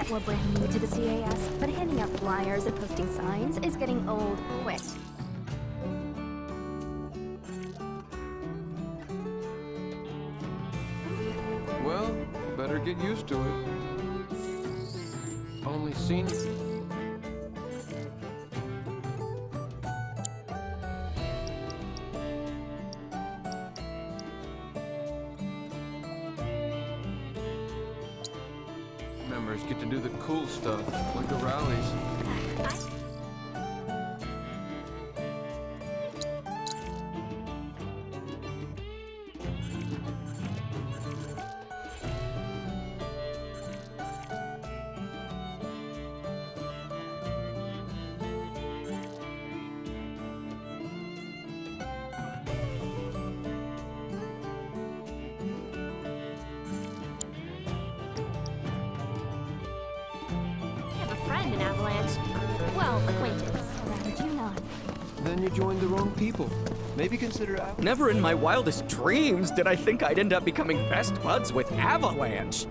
We're brand new to the CAS, but handing out flyers and posting signs is getting old quick. Well, better get used to it. Only seen... Members get to do the cool stuff, like the rallies. An avalanche. Well, acquaintance. Rather do not. Then you joined the wrong people. Maybe consider Avalanche. Never in my wildest dreams did I think I'd end up becoming best buds with Avalanche.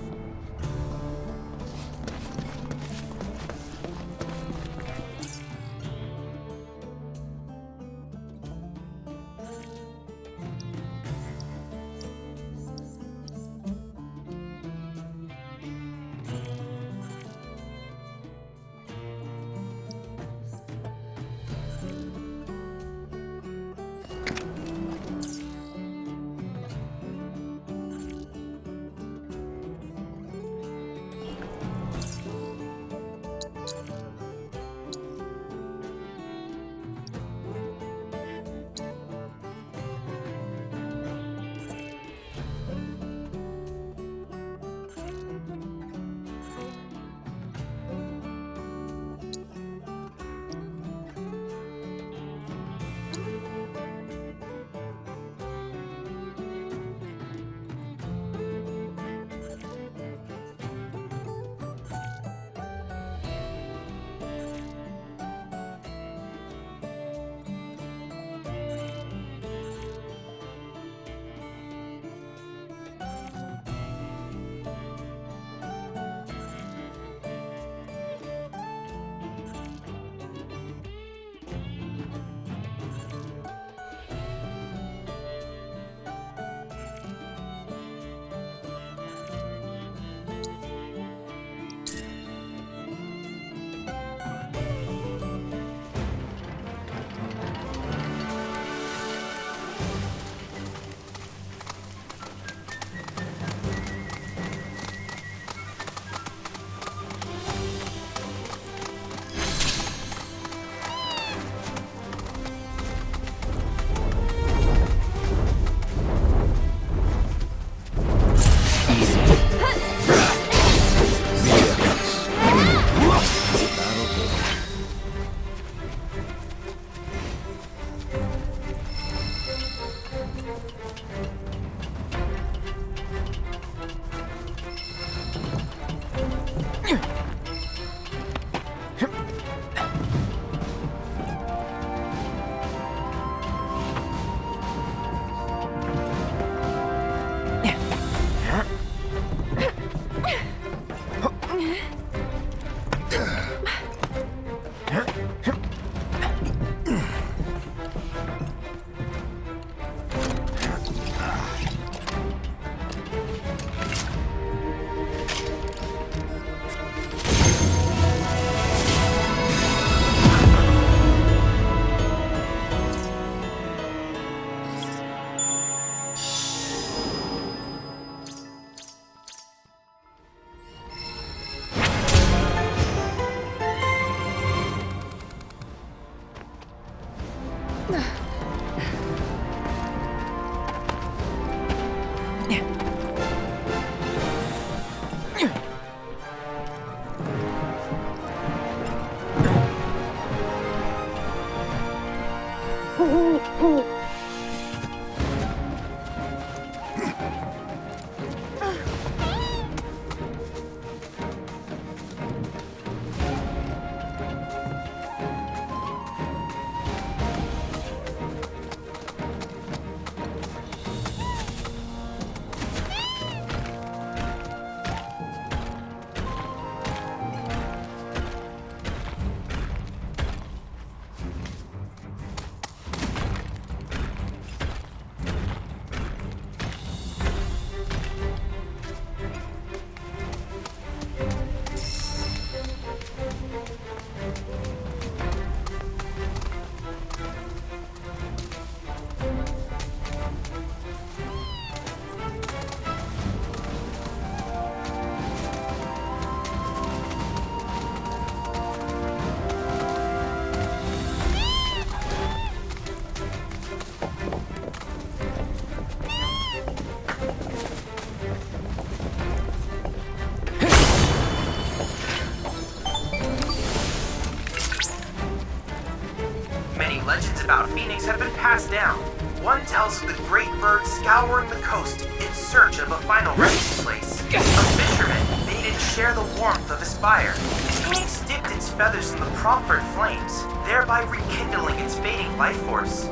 legends about Phoenix have been passed down. One tells of the great bird scouring the coast in search of a final resting place. A fisherman made it share the warmth of his fire. Phoenix dipped its feathers in the proffered flames, thereby rekindling its fading life force.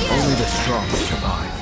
Only the strong survive.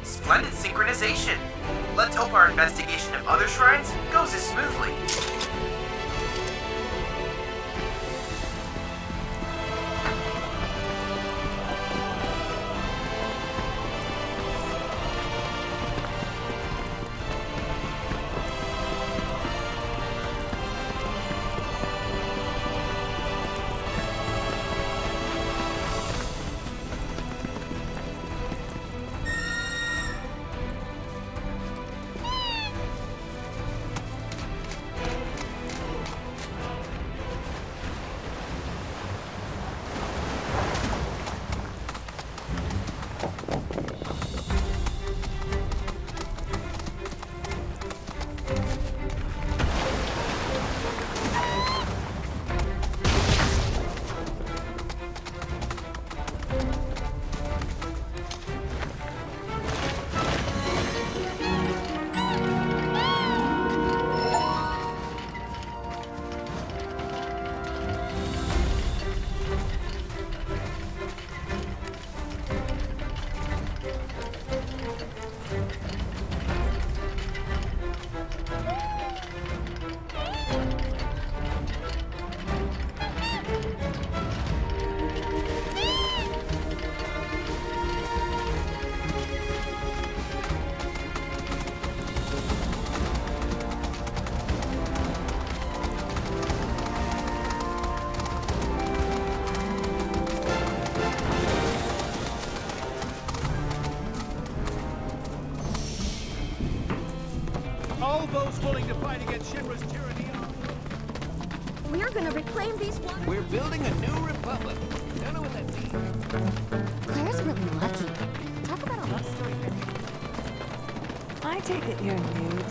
Splendid synchronization. Let's hope our investigation of other shrines goes as smoothly. All those willing to fight against Shinra's tyranny are... We're gonna reclaim these waters. We're building a new republic. Don't know what that means. Claire's really lucky. Talk about a love story. I take it you're nude.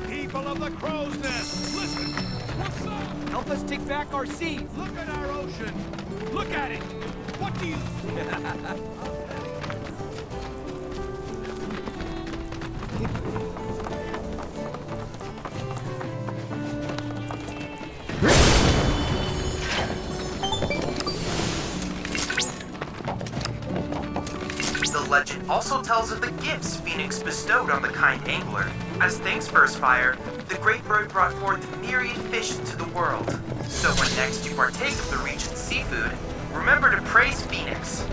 People of the Crow's Nest, listen! What's up? Help us take back our seas. Look at our ocean! Look at it! What do you The legend also tells of the gifts Phoenix bestowed on the kind angler. As thanks for his fire, the great bird brought forth myriad fish into the world. So when next you partake of the region's seafood, remember to praise Phoenix.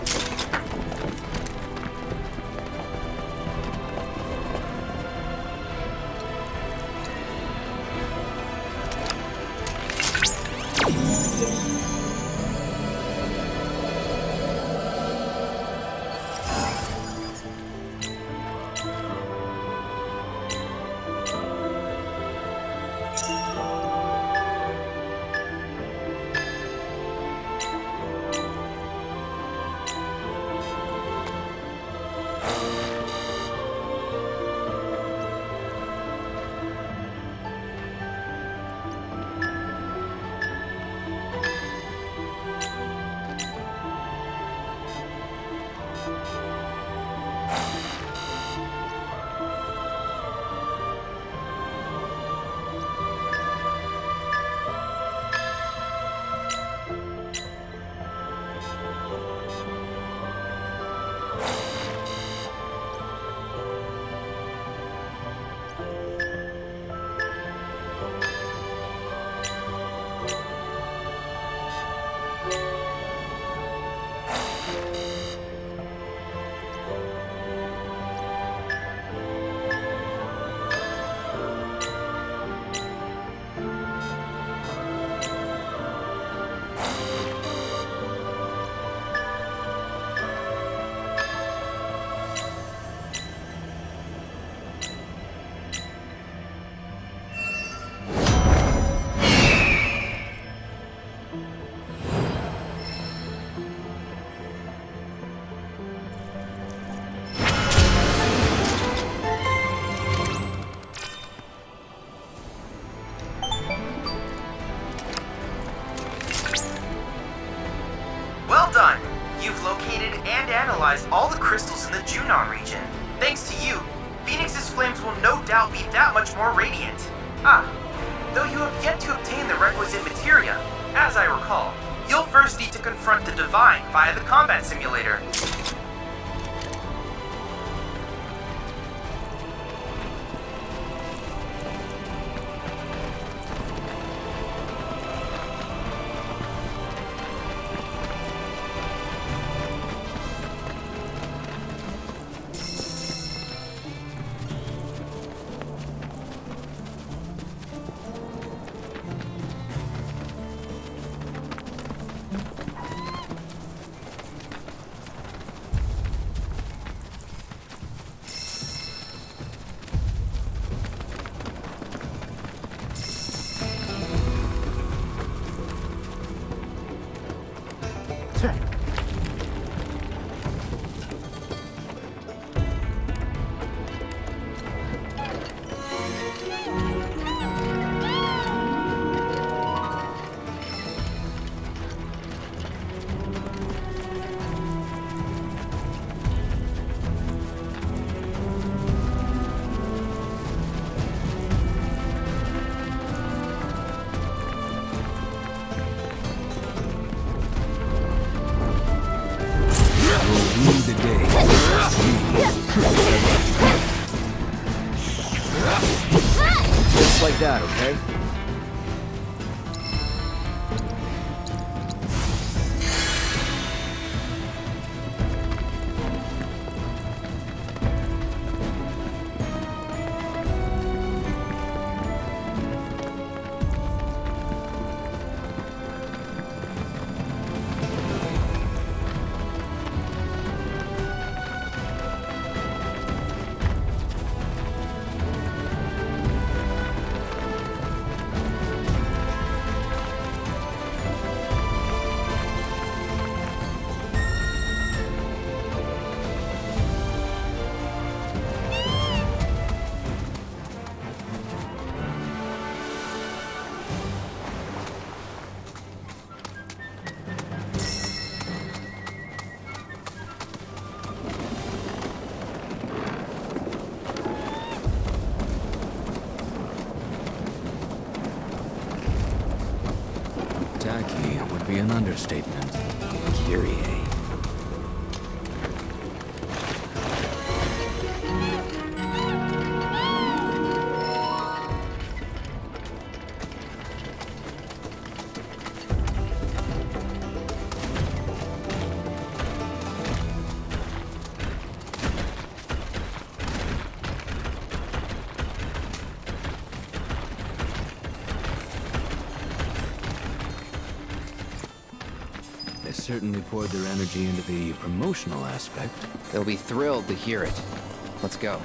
Well done! You've located and analyzed all the crystals in the Junon region. Thanks to you, Phoenix's flames will no doubt be that much more radiant. Though you have yet to obtain the requisite materia, as I recall, you'll first need to confront the Divine via the combat simulator. Just like that, okay? Tacky would be an understatement. Kyrie. certainly poured their energy into the promotional aspect. They'll be thrilled to hear it. Let's go.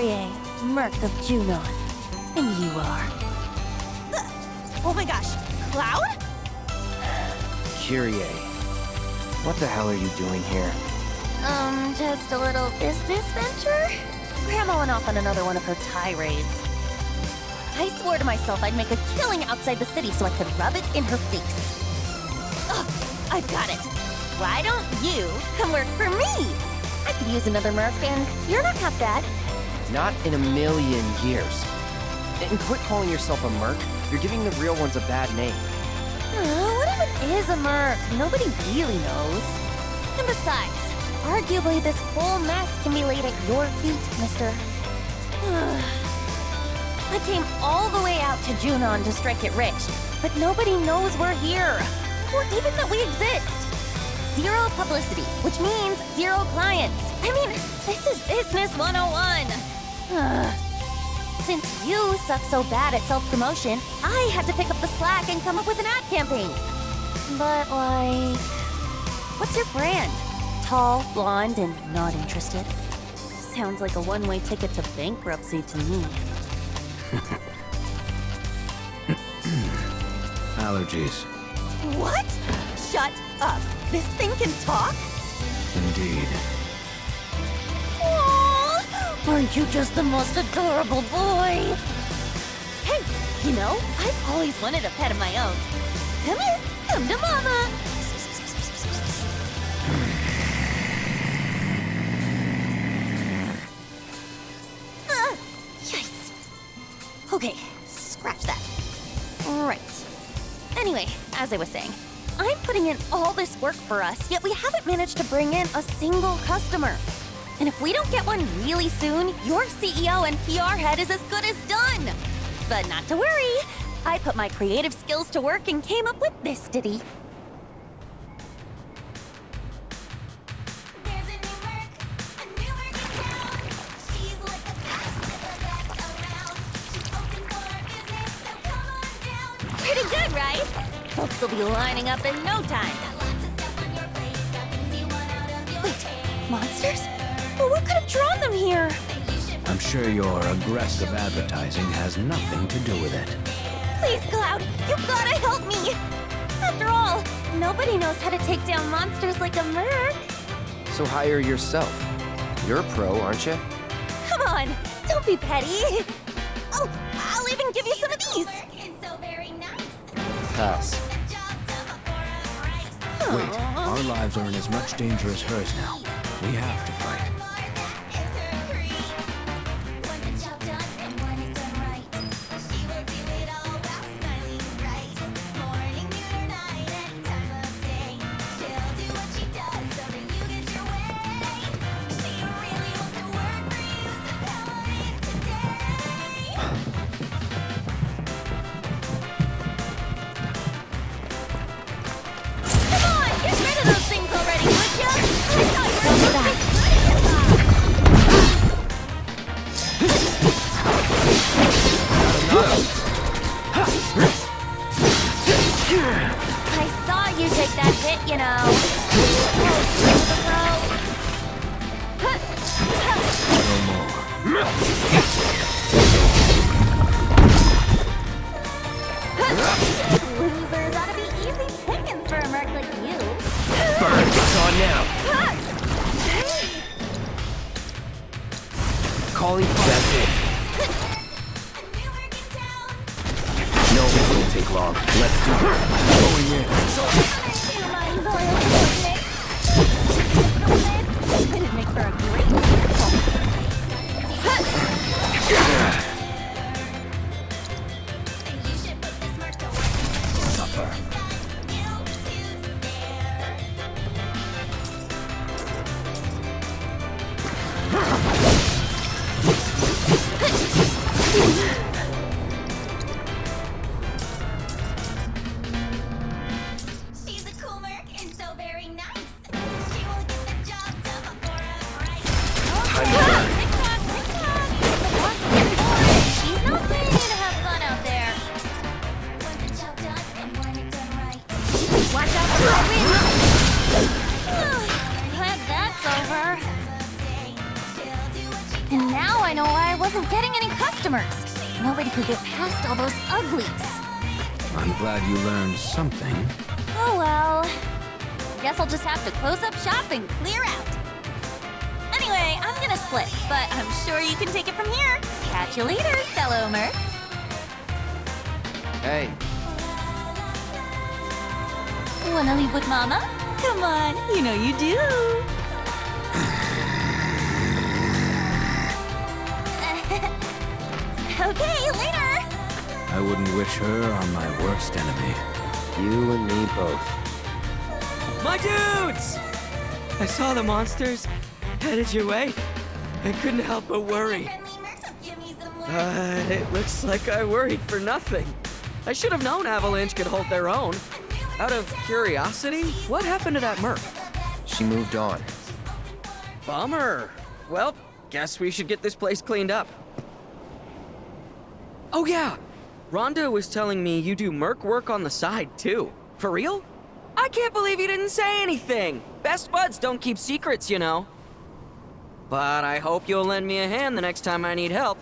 Kyrie, Merc of Junon. And you are... Oh my gosh, Cloud? Kyrie. What the hell are you doing here? Just a little business venture? Grandma went off on another one of her tirades. I swore to myself I'd make a killing outside the city so I could rub it in her face. Ugh, I've got it. Why don't you come work for me? I could use another Merc, and you're not half bad. Not in a million years. And quit calling yourself a merc. You're giving the real ones a bad name. What even is a Merc? Nobody really knows. And besides, arguably this whole mess can be laid at your feet, mister. I came all the way out to Junon to strike it rich, but nobody knows we're here, or even that we exist. Zero publicity, which means zero clients. I mean, this is business 101. Since you suck so bad at self-promotion, I had to pick up the slack and come up with an ad campaign. But like, what's your brand? Tall, blonde, and not interested. Sounds like a one-way ticket to bankruptcy to me. Allergies. What? Shut up. This thing can talk? Indeed. Aww, aren't you just the most adorable boy? Hey, you know, I've always wanted a pet of my own. Come here, come to mama. Yikes. Okay, scratch that. Right. Anyway, as I was saying, I'm putting in all this work for us, yet we haven't managed to bring in a single customer. And if we don't get one really soon, your CEO and PR head is as good as done. But not to worry, I put my creative skills to work and came up with this ditty. Pretty good, right? Folks will be lining up in no time. Wait, monsters? Well, what could have drawn them here? I'm sure your aggressive advertising has nothing to do with it. Please, Cloud, you gotta help me! After all, nobody knows how to take down monsters like a Merc. So hire yourself. You're a pro, aren't you? Come on, don't be petty. Oh, I'll even give you some of these. Pass. Wait, our lives are in as much danger as hers now. We have to fight. Losers ought to be easy pickings for a Merc like you. Burn, it's on now. Calling for that's it. No, it won't take long. Let's do it. Going in. It'd make for a great Suffer. She's a cool Merc and so very nice. She will get the job done before I'm right. Time to burn. She's not ready to have fun out there. Watch out for my wings. Glad that's over. And now I know why I wasn't getting any customers. Nobody could get past all those uglies. I'm glad you learned something. Oh well. Guess I'll just have to close up shop and clear out. Anyway, I'm gonna split, but I'm sure you can take it from here. Catch you later, fellow merc. Hey, Wanna leave with Mama? Come on, you know you do. Okay, later. I wouldn't wish her on my worst enemy. you and me both. My dudes! I saw the monsters headed your way. I couldn't help but worry. It looks like I worried for nothing. I should have known Avalanche could hold their own. Out of curiosity, what happened to that merc? She moved on. Bummer. Well, guess we should get this place cleaned up. Oh yeah, Rhonda was telling me you do merc work on the side too. For real? I can't believe you didn't say anything. Best buds don't keep secrets, you know. But I hope you'll lend me a hand the next time I need help.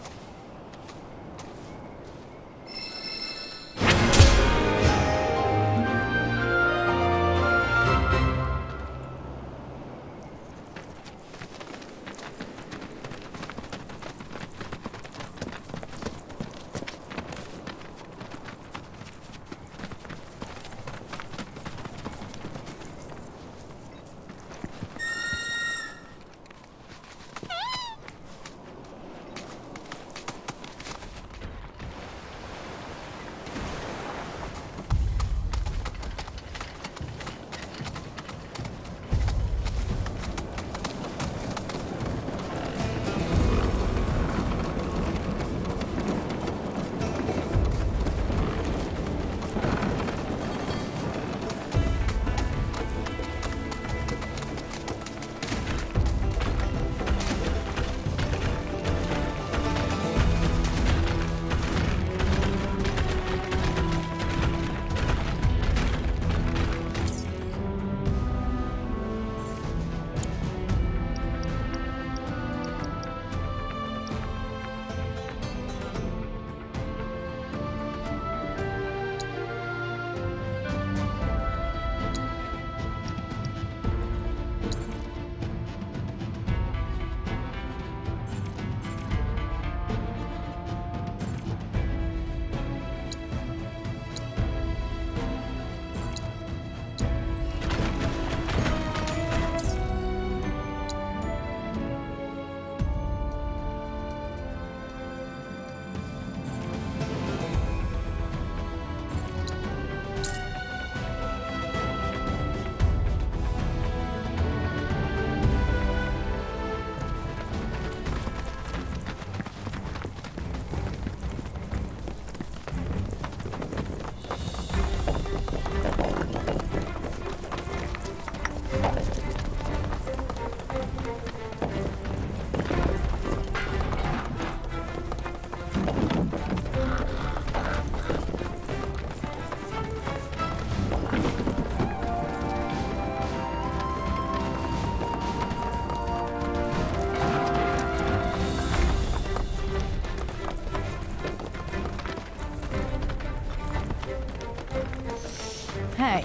Hey,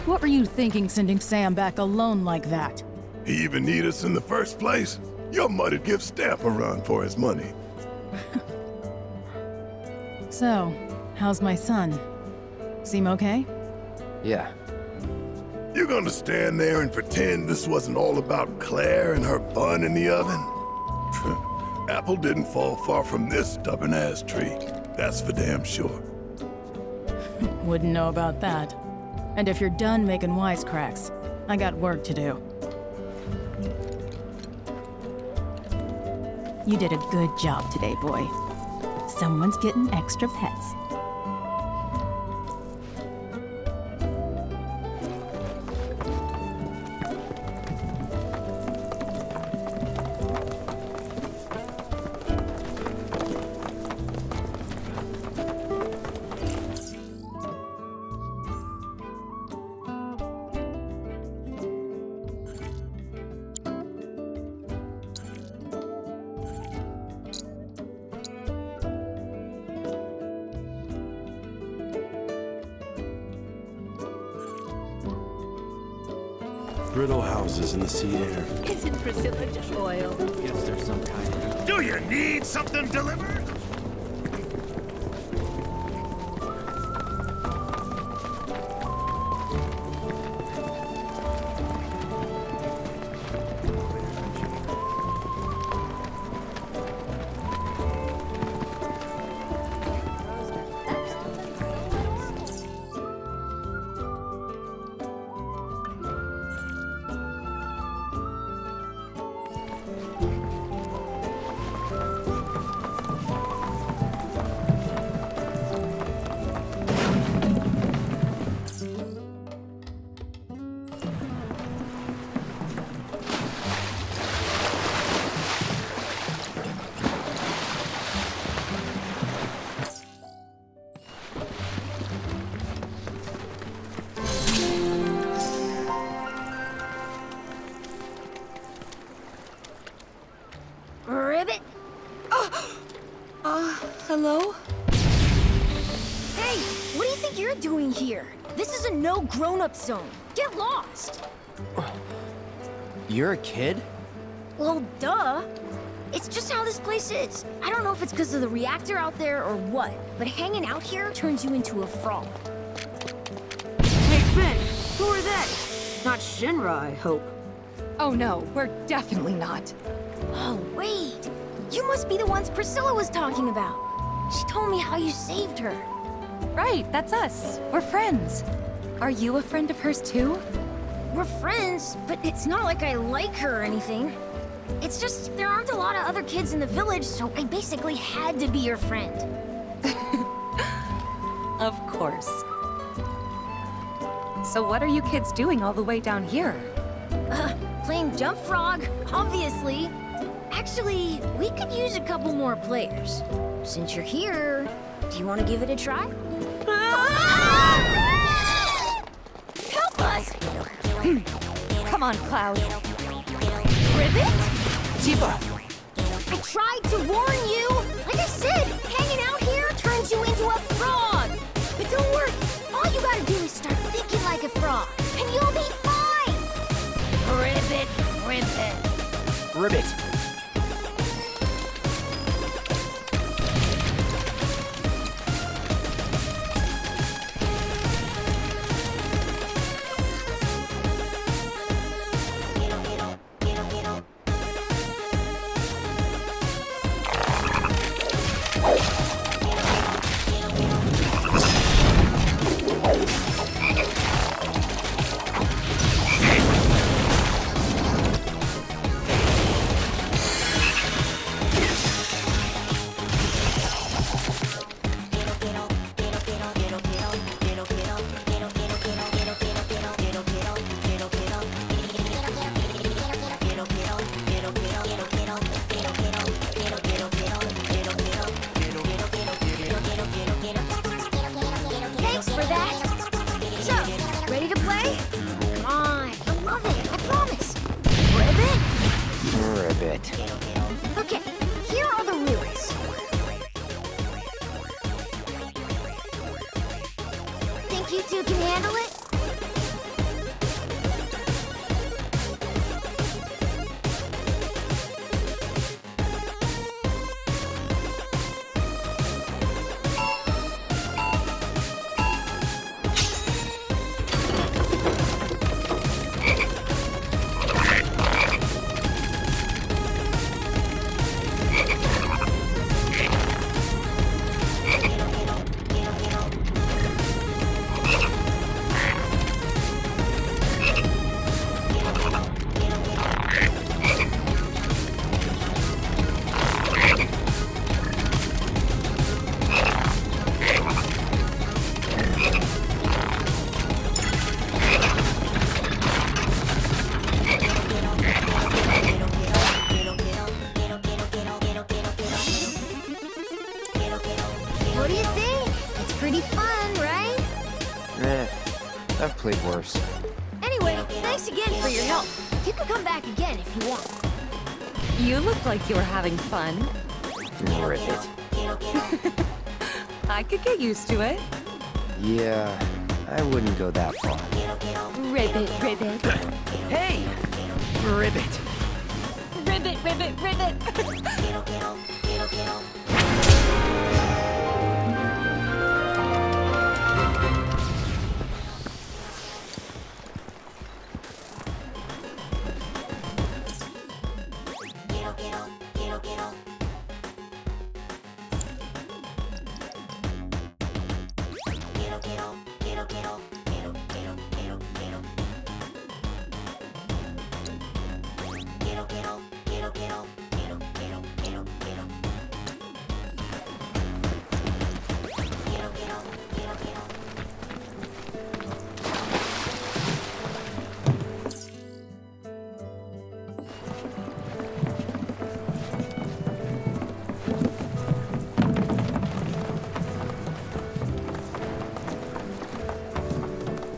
what were you thinking sending Sam back alone like that? He even need us in the first place? Your mother'd give Stamp a run for his money. So, how's my son? Seem okay? Yeah, You gonna stand there and pretend this wasn't all about Claire and her bun in the oven? Apple didn't fall far from this stubborn-ass tree. That's for damn sure. Wouldn't know about that. And if you're done making wisecracks, I got work to do. You did a good job today, boy. Someone's getting extra pets. brittle houses in the sea air. Isn't Priscilla just oil? Guess there's some kind of... Do you need something delivered? Ribbit? Hello? Hey, what do you think you're doing here? This is a no grown-up zone. Get lost. You're a kid? Well, duh. It's just how this place is. I don't know if it's because of the reactor out there or what, but hanging out here turns you into a frog. Hey, Finn, who are they? Not Shinra, I hope. Oh no, we're definitely not. Oh, wait. You must be the ones Priscilla was talking about. She told me how you saved her. Right, that's us. We're friends. Are you a friend of hers too? We're friends, but it's not like I like her or anything. It's just there aren't a lot of other kids in the village, so I basically had to be your friend. Of course. So what are you kids doing all the way down here? Playing jump frog, obviously. Actually, we could use a couple more players. Since you're here, do you want to give it a try? Help us! Come on, Cloud. Ribbit? Tifa! I tried to warn you! Like I said, hanging out here turns you into a frog! But don't worry, all you gotta do is start thinking like a frog, and you'll be fine! Ribbit, ribbit. Ribbit. Thanks for that. So, ready to play? Come on, you'll love it, I promise. Ribbit? Ribbit. Okay, here are the rules. Think you two can handle it? What do you think? It's pretty fun, right? I've played worse. Anyway, thanks again for your help. You can come back again if you want. You look like you were having fun. Ribbit. I could get used to it. Yeah, I wouldn't go that far. Ribbit, ribbit. Hey! Ribbit. Ribbit, ribbit, ribbit.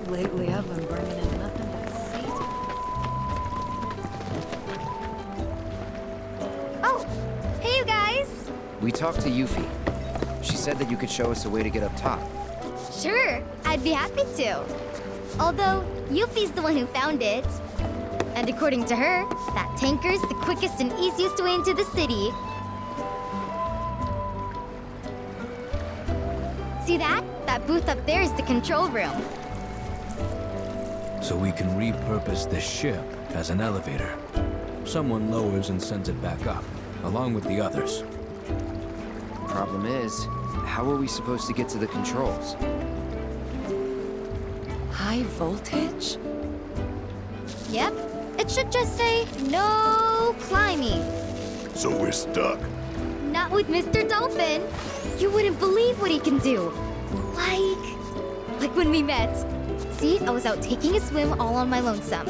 Lately, I've been bringing in nothing but Oh, hey you guys! We talked to Yuffie. She said that you could show us a way to get up top. Sure, I'd be happy to. Although, Yuffie's the one who found it. And according to her, that tanker's the quickest and easiest way into the city. See that? That booth up there is the control room. So we can repurpose this ship as an elevator. Someone lowers and sends it back up, along with the others. Problem is, how are we supposed to get to the controls? High voltage? Yep, it should just say, no climbing. So we're stuck. Not with Mr. Dolphin. You wouldn't believe what he can do. Like when we met. See, I was out taking a swim all on my lonesome.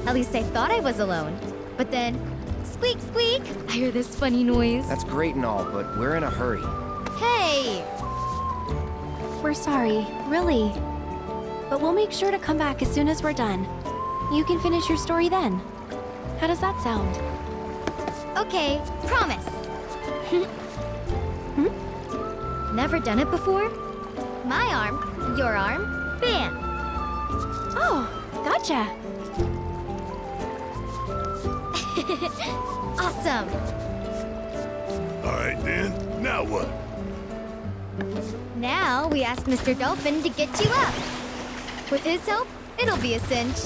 At least I thought I was alone. But then, squeak, squeak, I hear this funny noise. That's great and all, but we're in a hurry. Hey! We're sorry, really. But we'll make sure to come back as soon as we're done. You can finish your story then. How does that sound? Okay, promise. Never done it before? My arm, your arm, bam! Oh, gotcha. Awesome! Alright then, now what? Now we ask Mr. Dolphin to get you up. With his help, it'll be a cinch.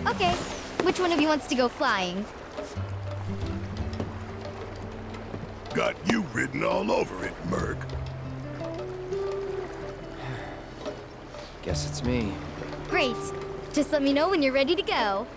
Okay, which one of you wants to go flying? Got you written all over it, Merc. Guess it's me. Great. Just let me know when you're ready to go.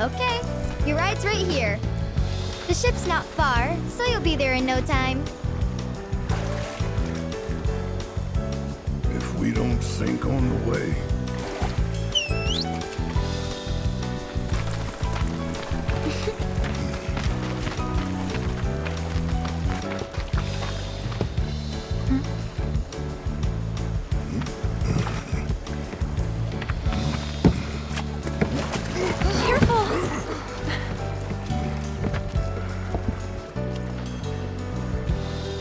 Okay, your ride's right here. The ship's not far, so you'll be there in no time. If we don't sink on the way.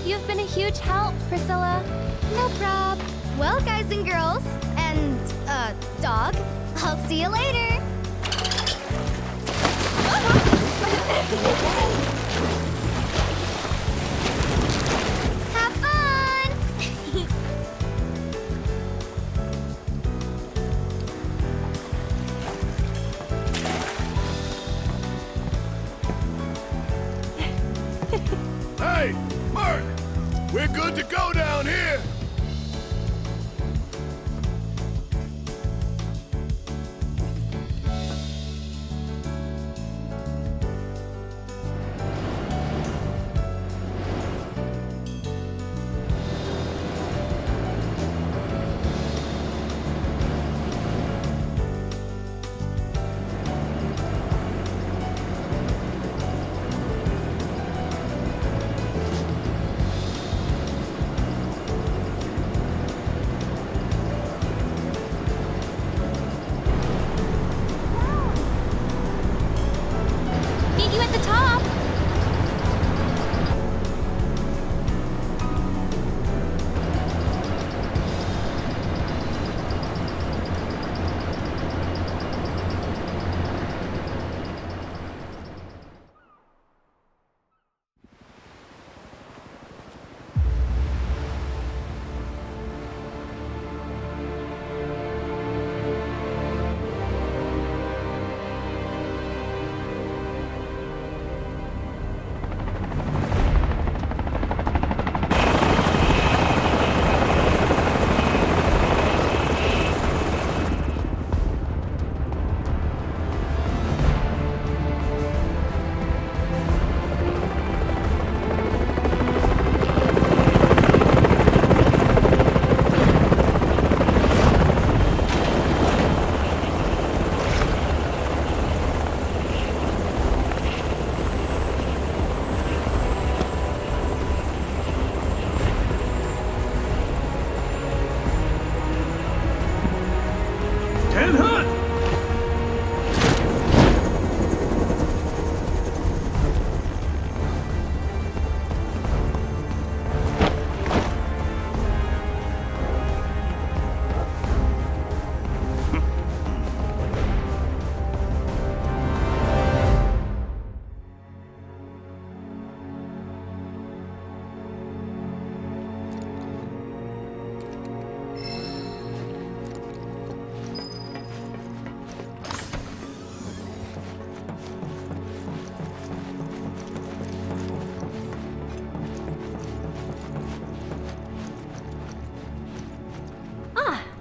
You've been a huge help, Priscilla. No prob. Well, guys and girls, and, dog, I'll see you later. Have fun! Hey, Mark! We're good to go down here! Meet you at the top.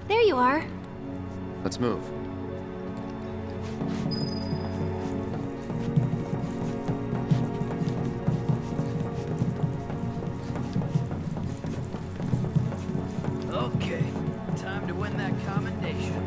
There you are. Let's move. Okay, time to win that commendation.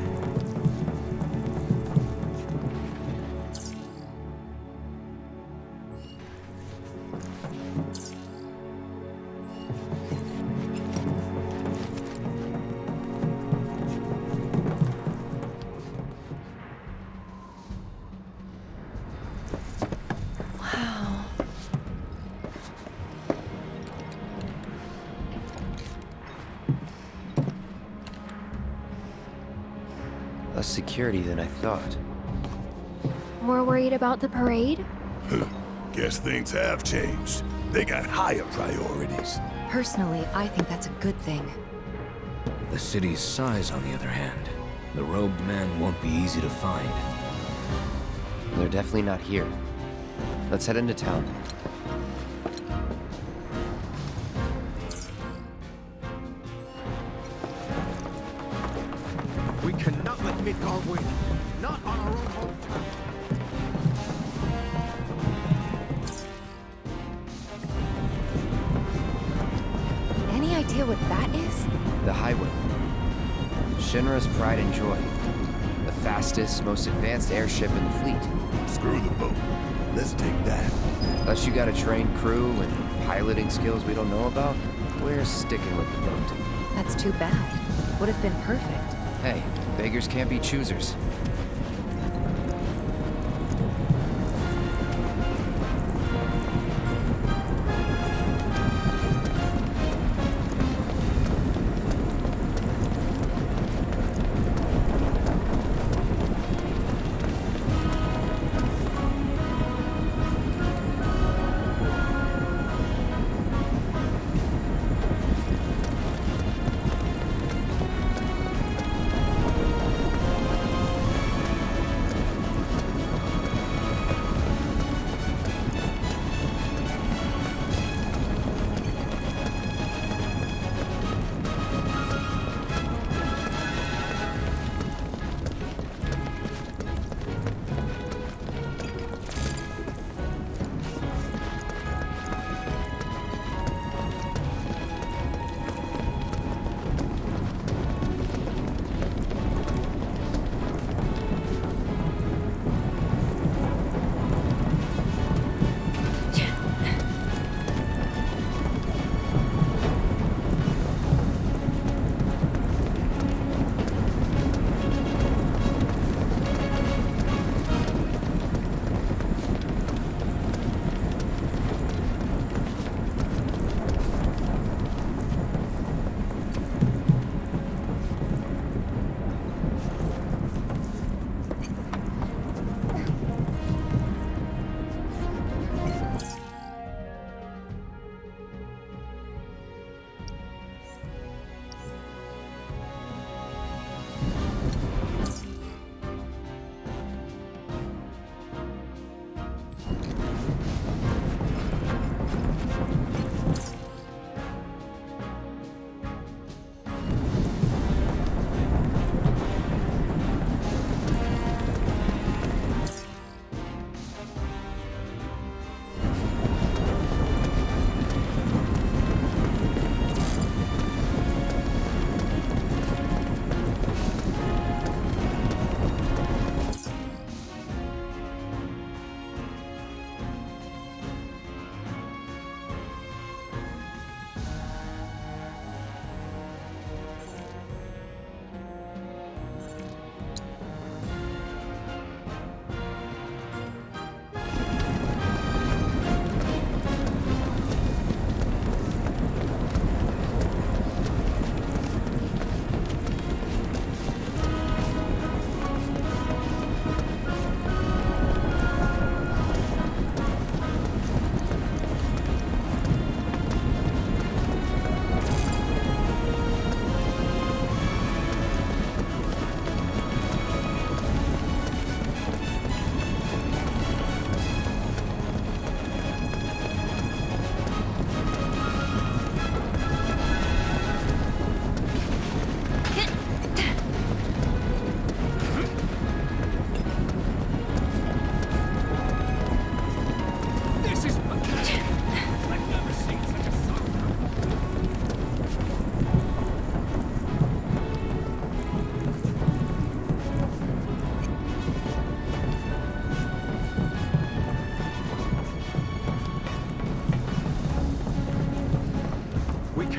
Less security than I thought. More worried about the parade? Guess things have changed. They got higher priorities. Personally, I think that's a good thing. The city's size, on the other hand, the robed men won't be easy to find. They're definitely not here. Let's head into town. We cannot let Midgard win. Not on our own home turf. Shinra's pride and joy. The fastest, most advanced airship in the fleet. Screw the boat. Let's take that. Unless you got a trained crew and piloting skills we don't know about, we're sticking with the boat. That's too bad. Would have been perfect. Hey, beggars can't be choosers.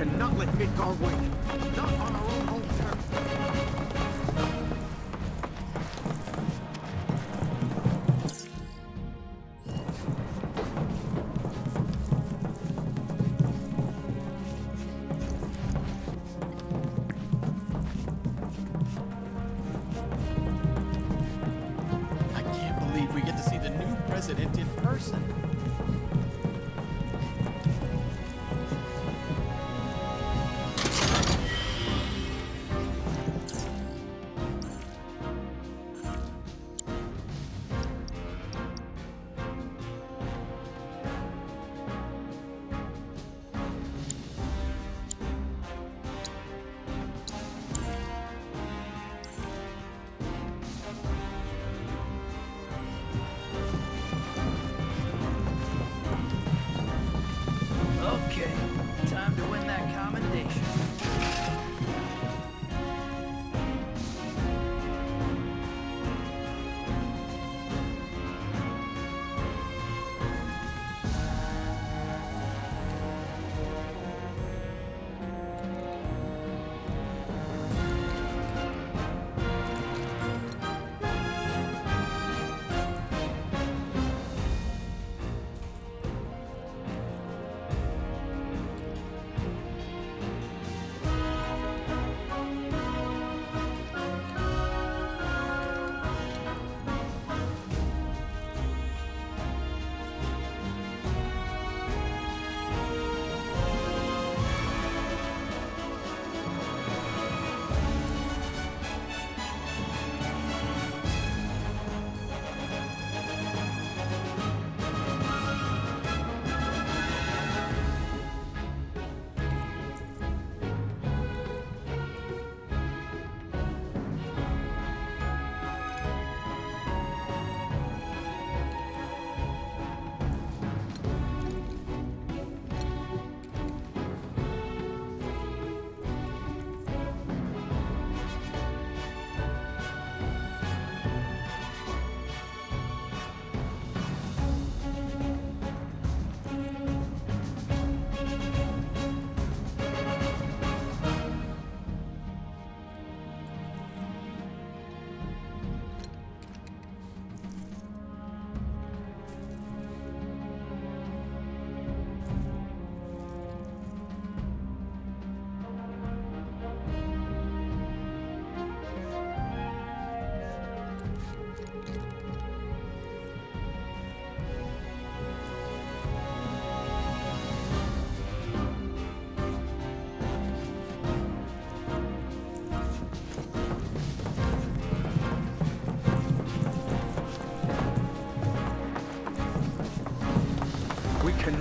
cannot let Midgar win. Not on our own home turf. I can't believe we get to see the new president in person.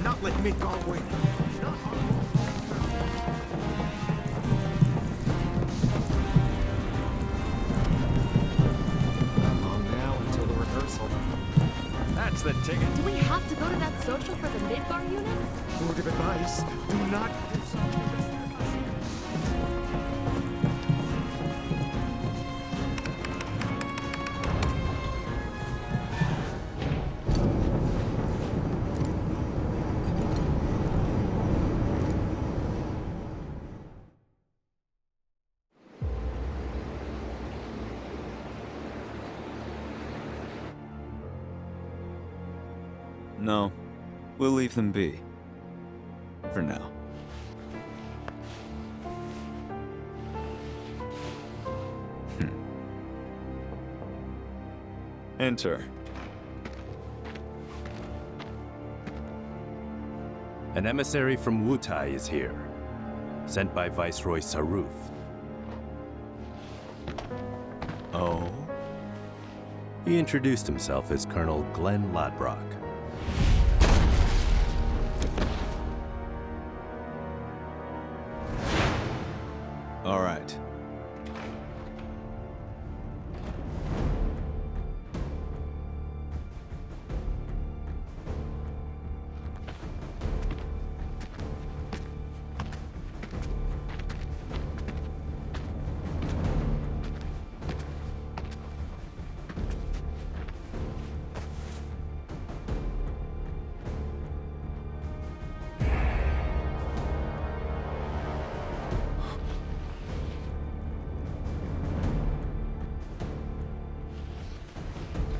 cannot let Midgar win. Not on our own How long now until the rehearsal? That's the ticket. Do we have to go to that social for the Midgar units? word of advice. Do not do something. No, we'll leave them be. For now. Enter. An emissary from Wutai is here, sent by Viceroy Saruf. Oh? He introduced himself as Colonel Glenn Ladbrock. All right.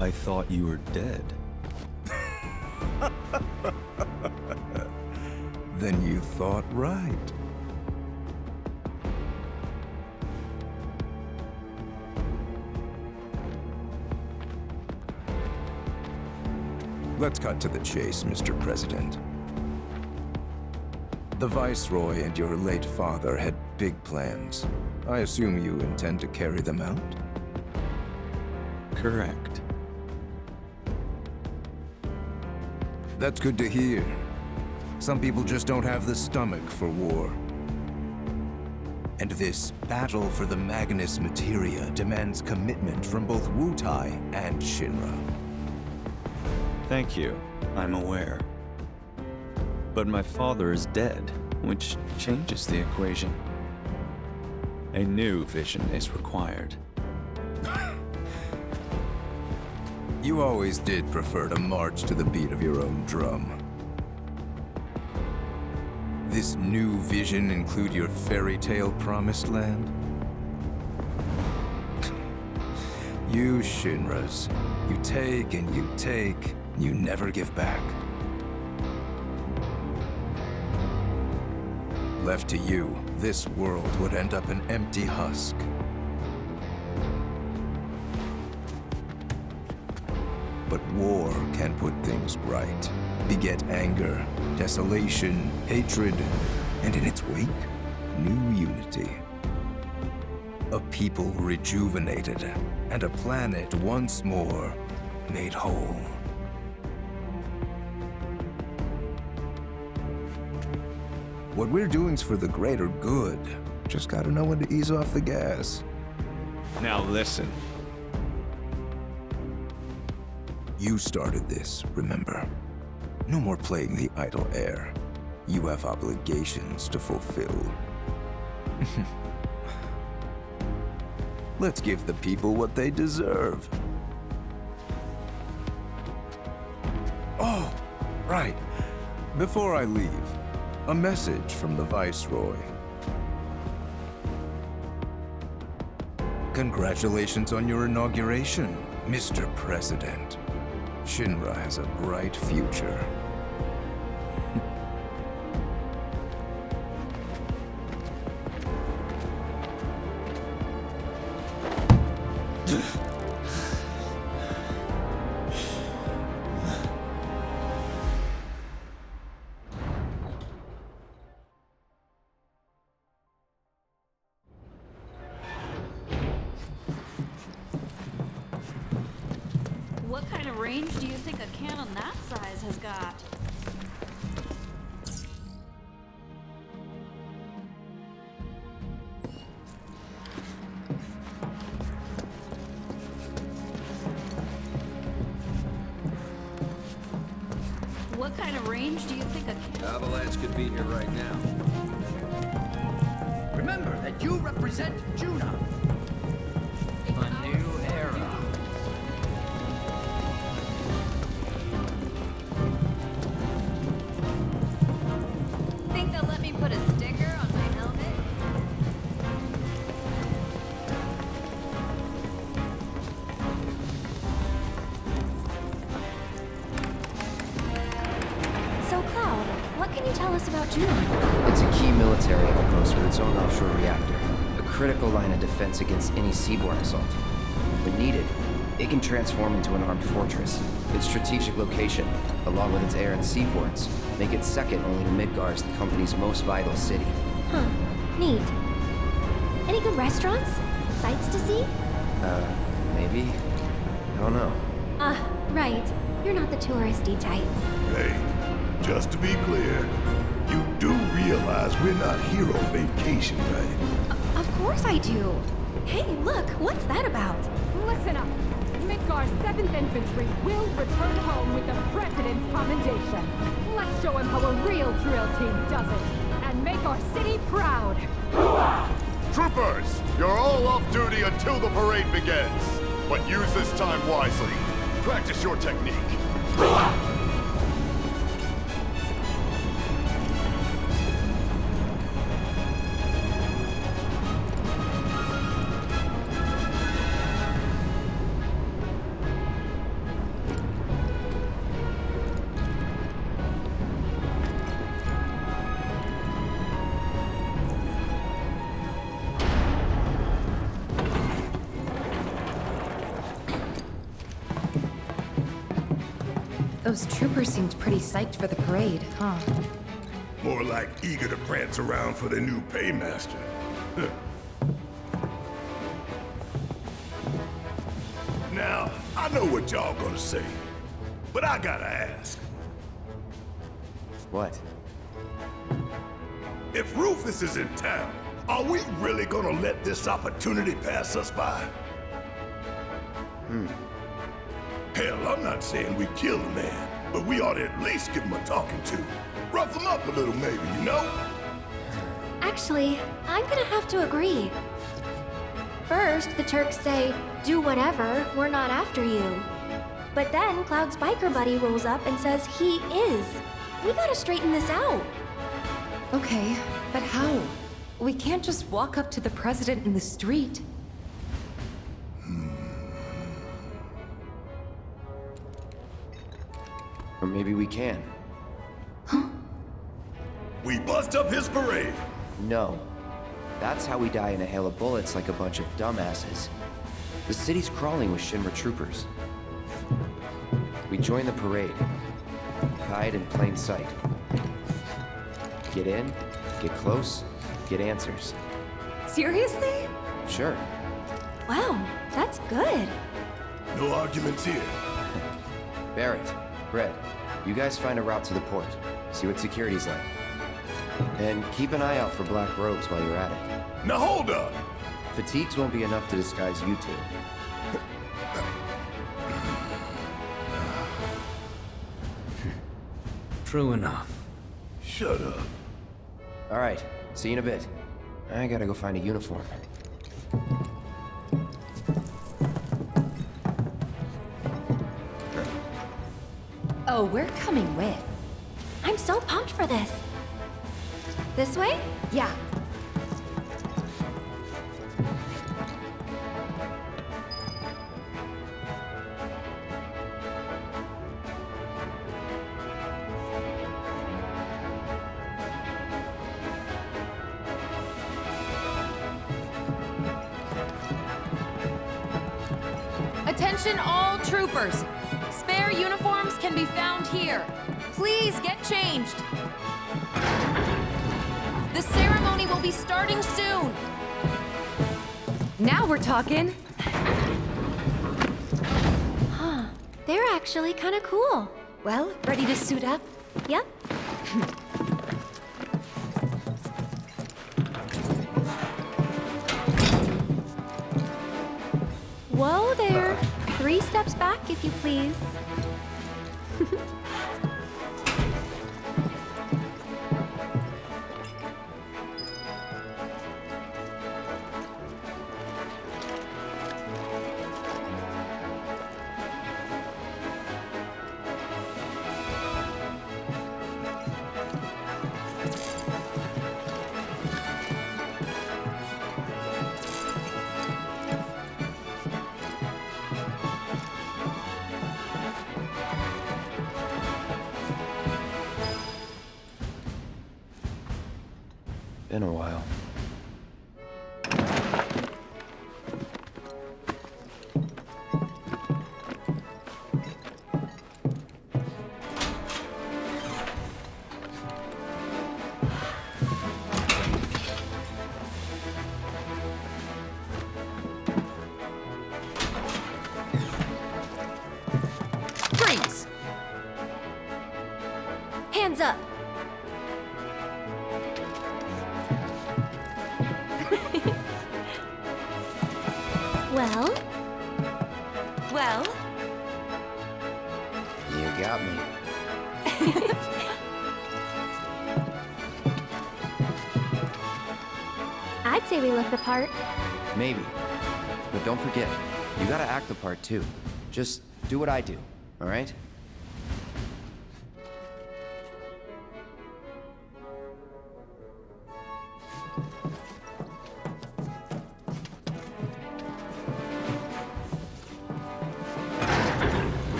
I thought you were dead. Then you thought right. Let's cut to the chase, Mr. President. The Viceroy and your late father had big plans. I assume you intend to carry them out? Correct. That's good to hear. Some people just don't have the stomach for war. And this battle for the Magnus Materia demands commitment from both Wutai and Shinra. Thank you. I'm aware. But my father is dead, which changes the equation. A new vision is required. You always did prefer to march to the beat of your own drum. This new vision include your fairy tale promised land? You Shinras, you take and you never give back. Left to you, this world would end up an empty husk. But war can put things right, beget anger, desolation, hatred, and in its wake, new unity. A people rejuvenated, and a planet once more made whole. What we're doing's for the greater good. Just gotta know when to ease off the gas. Now listen. You started this, remember? No more playing the idle heir. You have obligations to fulfill. Let's give the people what they deserve. Oh, right. Before I leave, a message from the Viceroy. Congratulations on your inauguration, Mr. President. Shinra has a bright future. What kind of range do you think a cannon that size has got? What kind of range do you think a Avalanche could be here right now. Remember that you represent Juno. A new era. think they'll let me put a sticker on my helmet? So, Cloud, what can you tell us about Juno? It's a key military outpost with its own offshore reactor. A critical line of defense against any seaborne assault. When needed, it can transform into an armed fortress. Its strategic location, along with its air and seaports, make it second only to Midgar as the company's most vital city. Huh. Neat. Any good restaurants? Sights to see? Maybe? I don't know. Right. You're not the touristy type. Hey, just to be clear, you do realize we're not here on vacation, right? Of course I do. Hey, look, what's that about? Listen up. Midgar's 7th Infantry will return home with the President's commendation. Let's show him how a real drill team does it, and make our city proud. Troopers, you're all off duty until the parade begins. But use this time wisely. Practice your technique. Those troopers seemed pretty psyched for the parade, huh? More like eager to prance around for their new paymaster. Now, I know what y'all gonna say, but I gotta ask. What? If Rufus is in town, are we really gonna let this opportunity pass us by? Hell, I'm not saying we kill the man, but we ought to at least give him a talking to. Rough him up a little maybe, you know? Actually, I'm gonna have to agree. First, the Turks say, do whatever, we're not after you. But then Cloud's biker buddy rolls up and says he is. We gotta straighten this out. Okay, but how? We can't just walk up to the President in the street. Or maybe we can. We bust up his parade! No. That's how we die in a hail of bullets like a bunch of dumbasses. The city's crawling with Shinra troopers. We join the parade. Hide in plain sight. Get in, get close, get answers. Seriously? Sure. Wow, that's good. No arguments here. Barrett, Brett, you guys find a route to the port. See what security's like. And keep an eye out for black robes while you're at it. Now hold up! Fatigues won't be enough to disguise you two. True enough. Shut up. All right, see you in a bit. I gotta go find a uniform. Oh, we're coming with. I'm so pumped for this. This way? Yeah. Attention all troopers. Spare uniforms can be found here. Please get changed. The ceremony will be starting soon. Now we're talking. Huh. They're actually kind of cool. Well, ready to suit up? Yep. Whoa there. 3 steps back, if you please. been a while. Freeze! Hands up! Well? Well? You got me. I'd say we look the part. Maybe. But don't forget, you gotta act the part too. Just do what I do, alright?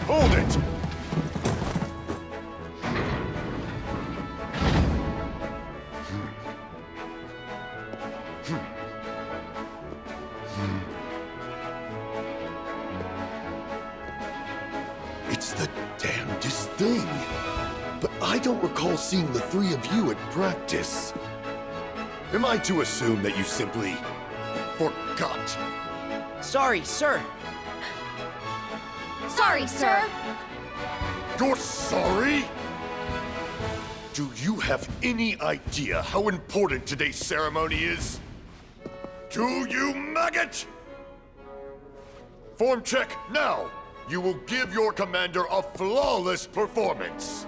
Hold it! It's the damnedest thing. But I don't recall seeing the three of you at practice. Am I to assume that you simply forgot? Sorry, sir. Sorry, sir. You're sorry? Do you have any idea how important today's ceremony is? Do you, maggot? Form check now! You will give your commander a flawless performance.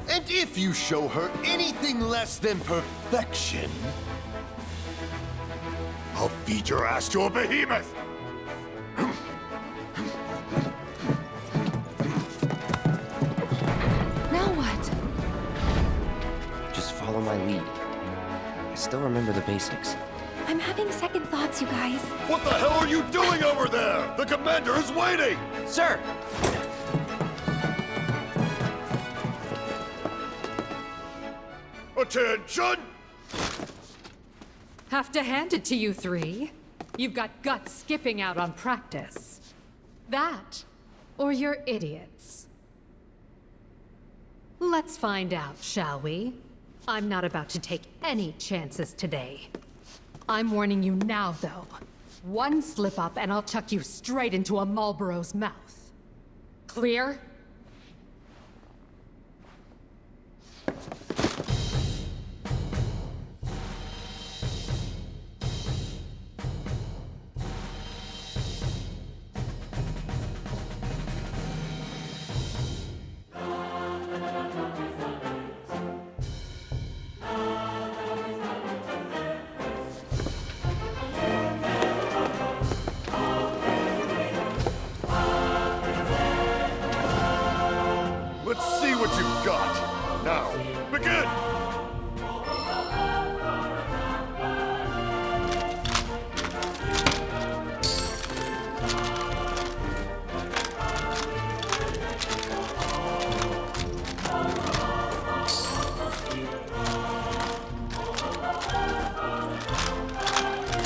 And if you show her anything less than perfection, I'll feed your ass to a behemoth! Now what? Just follow my lead. I still remember the basics. I'm having second thoughts, you guys. What the hell are you doing over there? The commander is waiting! Sir! Attention! Have to hand it to you three. You've got guts skipping out on practice. That, or you're idiots. Let's find out, shall we? I'm not about to take any chances today. I'm warning you now, though. One slip up and I'll chuck you straight into a Marlboro's mouth. Clear? Let's see what you've got. Now, begin!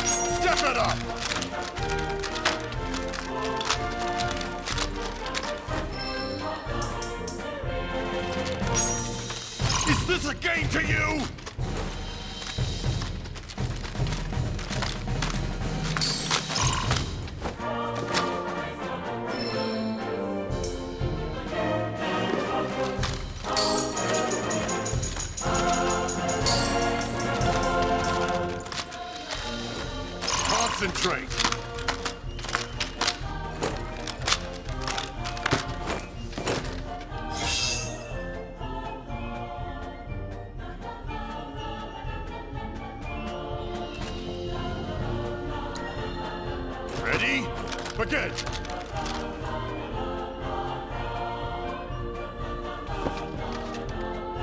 Step it up! Is this a game to you? Concentrate. Ready? Begin!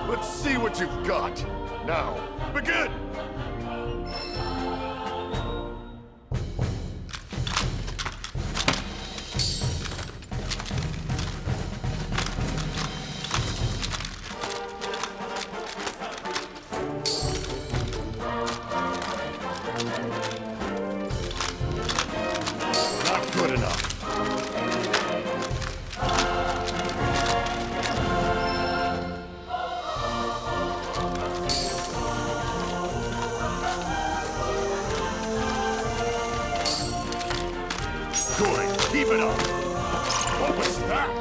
Let's see what you've got. Now, begin! good enough. Good, keep it up. What was that?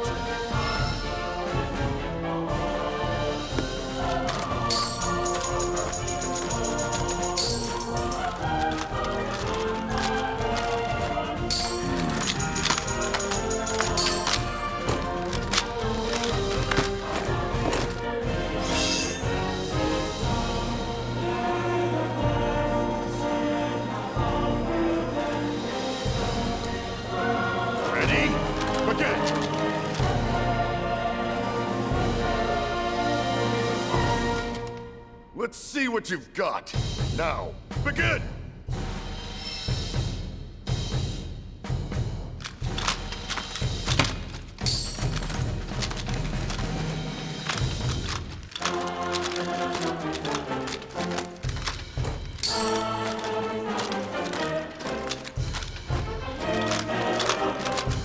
Let's see what you've got. Now, begin!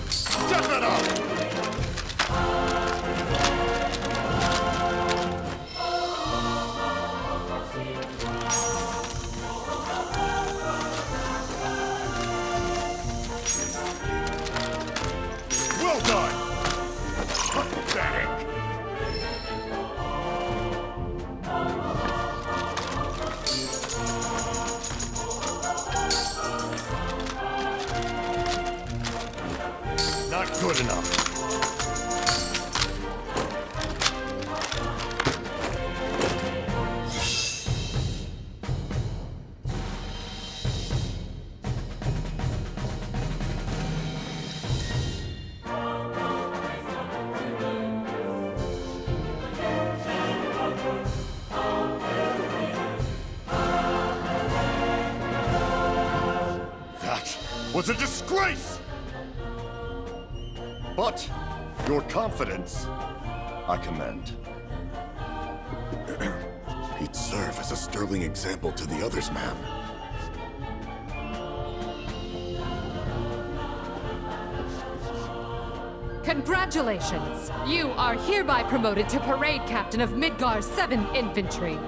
Step it up! Well done! Pathetic! Not good enough. Was a disgrace! But your confidence, I commend. He'd serve as a sterling example to the others, ma'am. Congratulations! You are hereby promoted to Parade Captain of Midgar's 7th Infantry.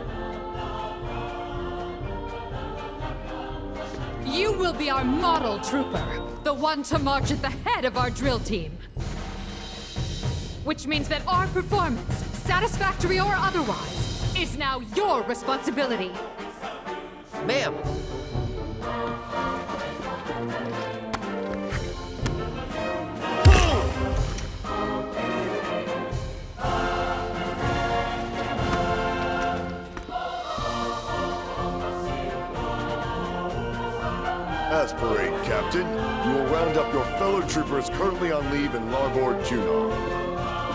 You will be our model trooper, the one to march at the head of our drill team. Which means that our performance, satisfactory or otherwise, is now your responsibility. Ma'am! As Parade Captain, you will round up your fellow troopers currently on leave in Larboard, Junon.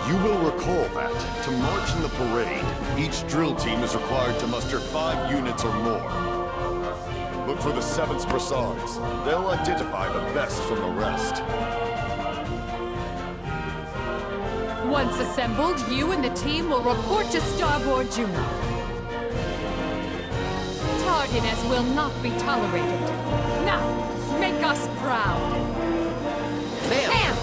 You will recall that, to march in the parade, each drill team is required to muster 5 units or more. Look for the 7th Brassards. They'll identify the best from the rest. Once assembled, you and the team will report to Starboard Juno. Tardiness will not be tolerated. Now, make us proud. Ma'am!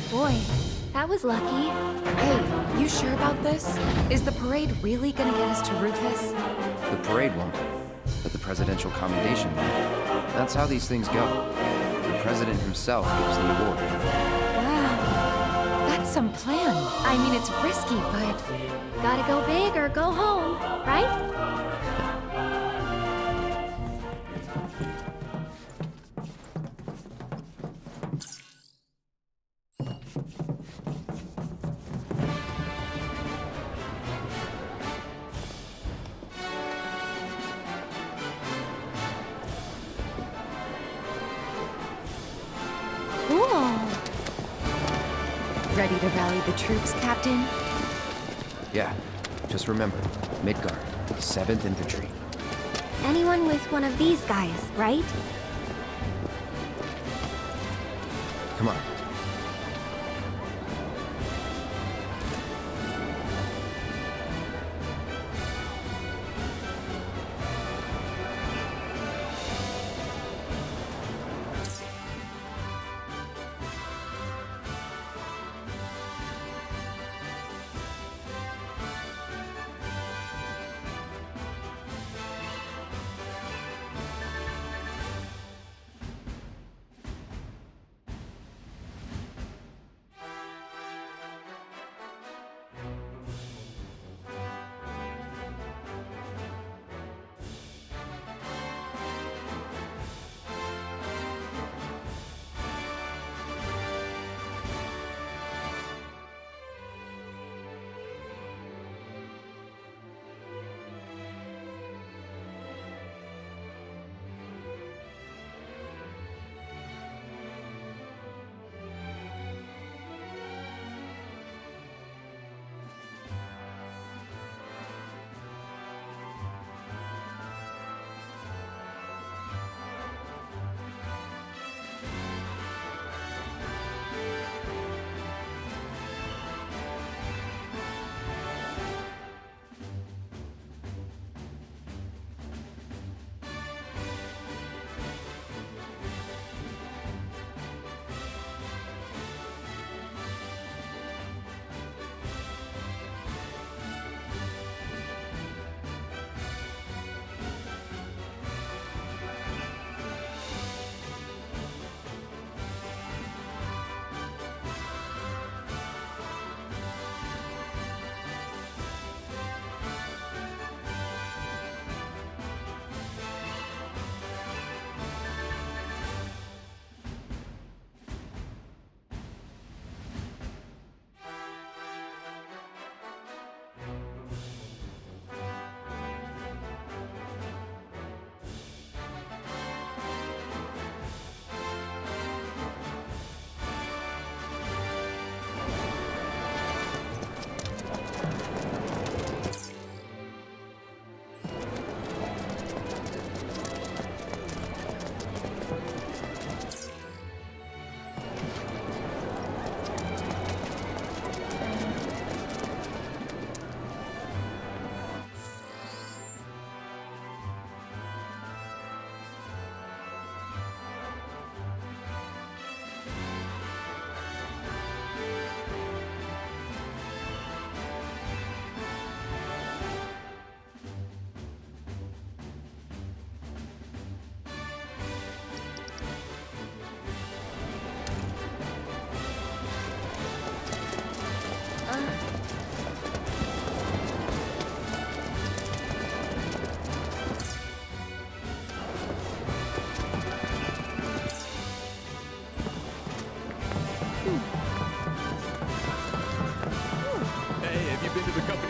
Boy, that was lucky. Hey, you sure about this? Is the parade really gonna get us to Rufus? The parade won't, but the presidential commendation will. That's how these things go. The president himself gives the award. Wow, that's some plan. I mean, it's risky, but... Gotta go big or go home, right? Ready to rally the troops, Captain? Yeah, just remember, Midgard, 7th Infantry. anyone with one of these guys, right? Come on.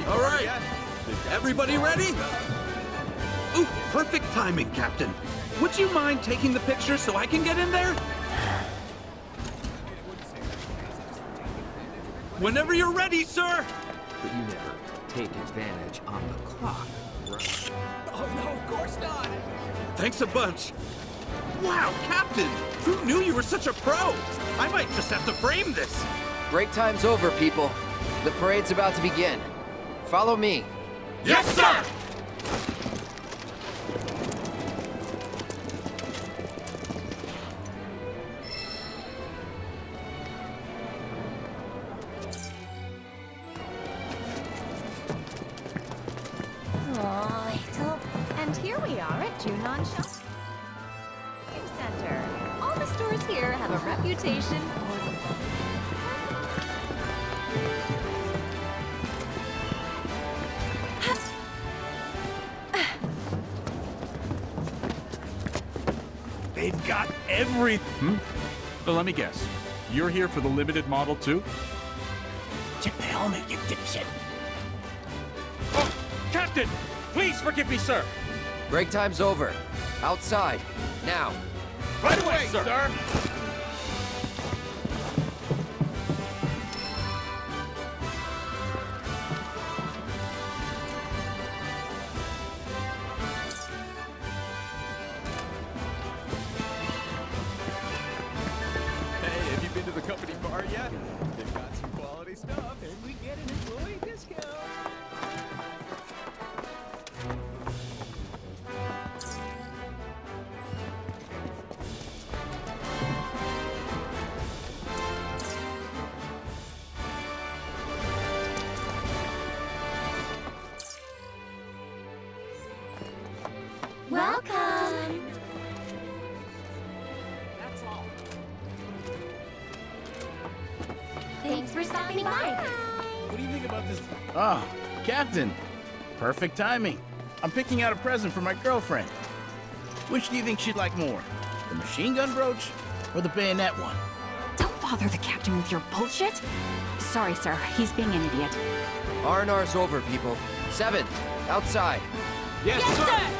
All right. Everybody ready? Ooh, perfect timing, Captain. Would you mind taking the picture so I can get in there? Whenever you're ready, sir. But you never take advantage on the clock, right? Oh, no, of course not. Thanks a bunch. Wow, Captain! Who knew you were such a pro? I might just have to frame this. Break time's over, people. The parade's about to begin. Follow me. Yes, sir! And here we are at Junon Shopping Center. All the stores here have a reputation for... They've got everything. But let me guess. You're here for the limited model too? Check the helmet, you dipshit. Oh, Captain! Please forgive me, sir. Break time's over. Outside. Now. Right away, sir. stopping by. What do you think about this? Oh, Captain. Perfect timing. I'm picking out a present for my girlfriend. Which do you think she'd like more? The machine gun brooch or the bayonet one? Don't bother the captain with your bullshit. Sorry, sir. He's being an idiot. R&R's over, people. 7, outside. Yes, sir!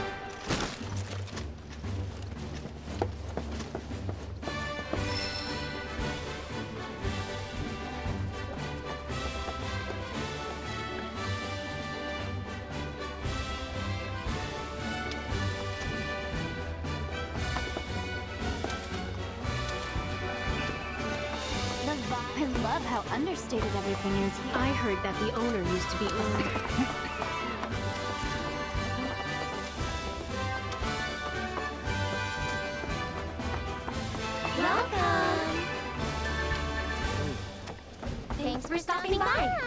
I love how understated everything is. I heard that the owner used to be Welcome! Thanks for stopping by.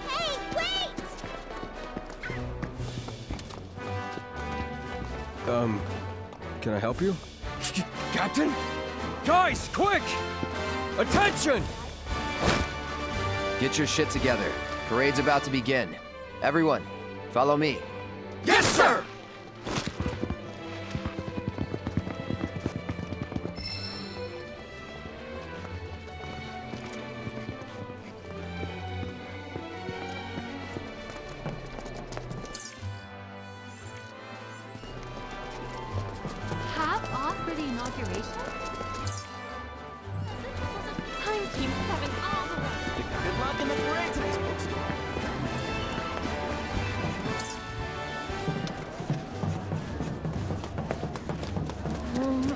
Hey, wait! Can I help you? Captain? Guys, quick! Attention! Get your shit together. Parade's about to begin. Everyone, follow me. Yes, sir! Half off for the inauguration? Time Team 7 all the way. Good luck in the parade today's bookstore.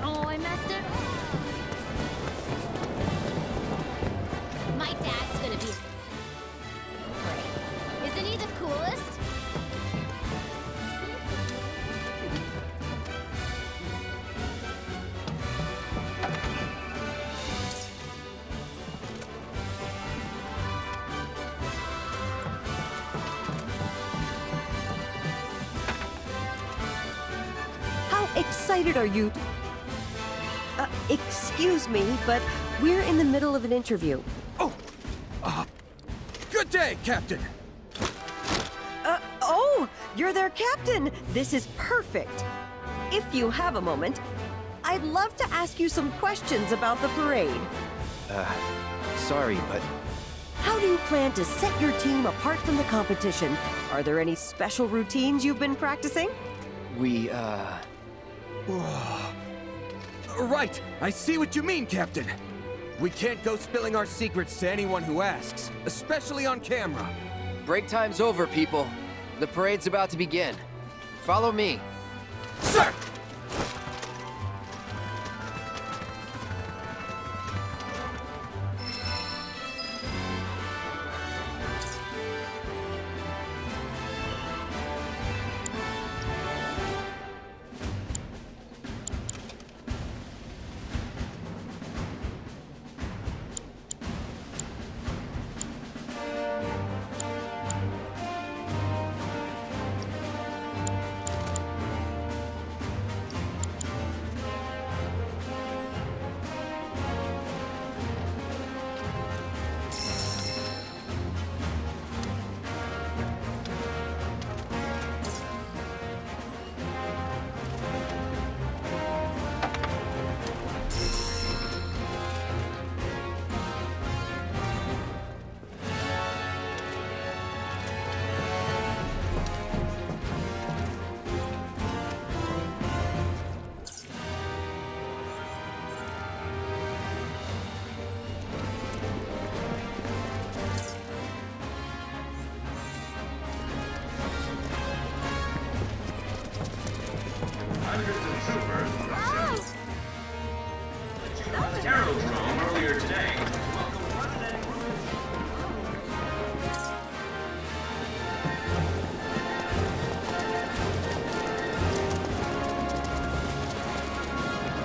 Oh, I messed it up. My dad's gonna be... Isn't he the coolest? How excited are you? Excuse me, but we're in the middle of an interview. Good day, Captain! Oh, you're their captain! This is perfect. If you have a moment, I'd love to ask you some questions about the parade. Sorry, but How do you plan to set your team apart from the competition? Are there any special routines you've been practicing? we, Right, I see what you mean, Captain. We can't go spilling our secrets to anyone who asks, especially on camera. break time's over, people. The parade's about to begin. Follow me. Sir! Hundreds of troopers from the Aerodrome earlier today. Welcome President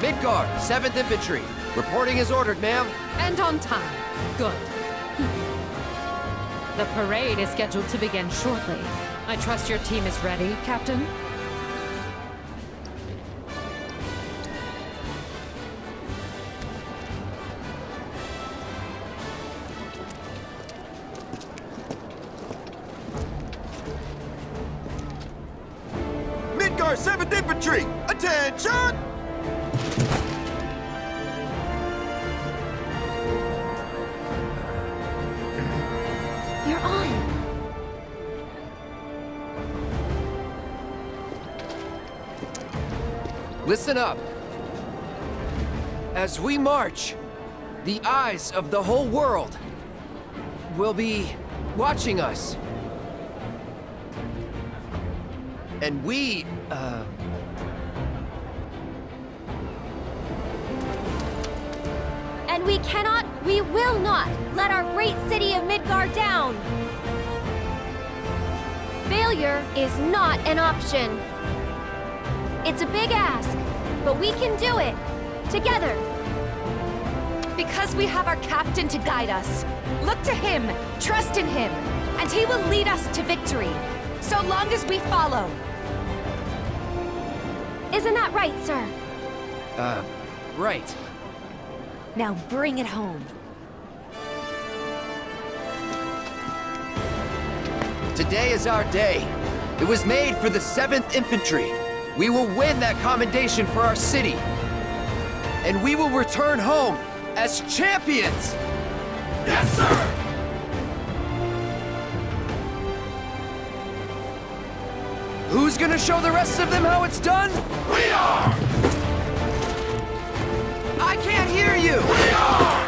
Midgar, 7th Infantry. Reporting as ordered, ma'am. And on time. Good. The parade is scheduled to begin shortly. I trust your team is ready, Captain? our 7th Infantry! Attention! You're on. Listen up. As we march, the eyes of the whole world will be watching us. And we, And we will not let our great city of Midgard down. Failure is not an option. It's a big ask, but we can do it. Together. Because we have our captain to guide us. Look to him, trust in him, and he will lead us to victory. So long as we follow. Isn't that right, sir? Right. Now bring it home. Today is our day. It was made for the 7th Infantry. We will win that commendation for our city. And we will return home as champions! Yes, sir! Who's gonna show the rest of them how it's done? We are! I can't hear you! We are!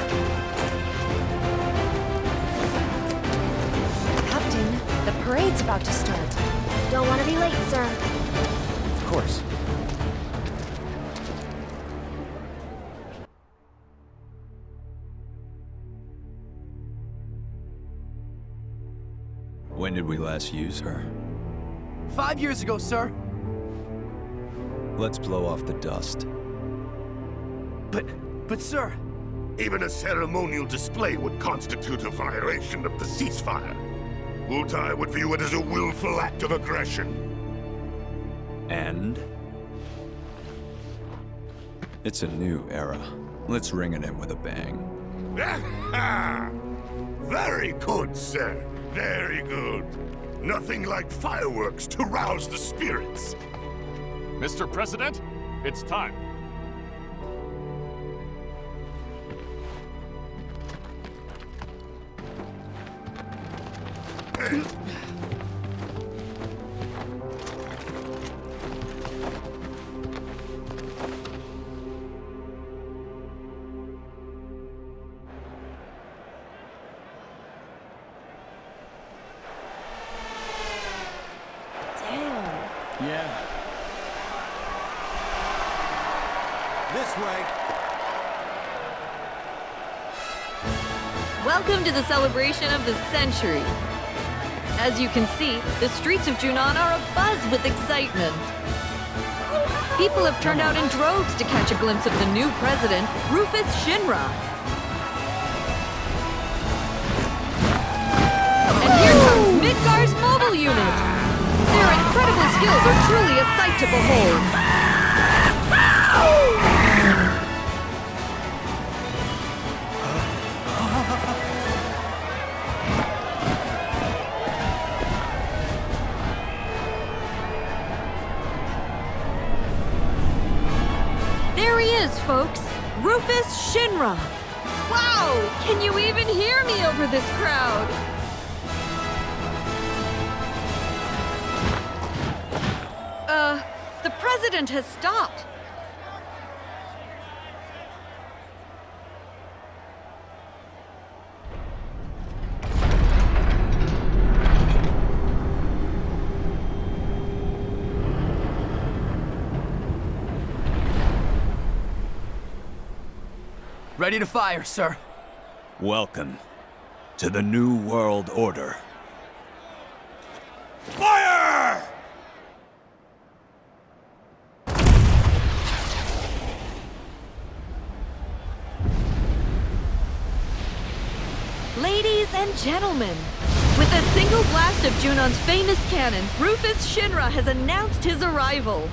Captain, the parade's about to start. Don't want to be late, sir. Of course. When did we last use her? 5 years ago, sir. Let's blow off the dust. But sir... Even a ceremonial display would constitute a violation of the ceasefire. Wutai would view it as a willful act of aggression. And? It's a new era. Let's ring it in with a bang. Very good, sir. Very good. Nothing like fireworks to rouse the spirits. Mr. President, it's time. Yeah. This way. Welcome to the celebration of the century. As you can see, the streets of Junon are abuzz with excitement. People have turned out in droves to catch a glimpse of the new president, Rufus Shinra. And here comes Midgar's mobile unit. Their incredible skills are truly a sight to behold. There he is, folks. Rufus Shinra. Wow! Can you even hear me over this crowd? The president has stopped. Ready to fire, sir. Welcome to the New World Order. Fire! Ladies and gentlemen, with a single blast of Junon's famous cannon, Rufus Shinra has announced his arrival.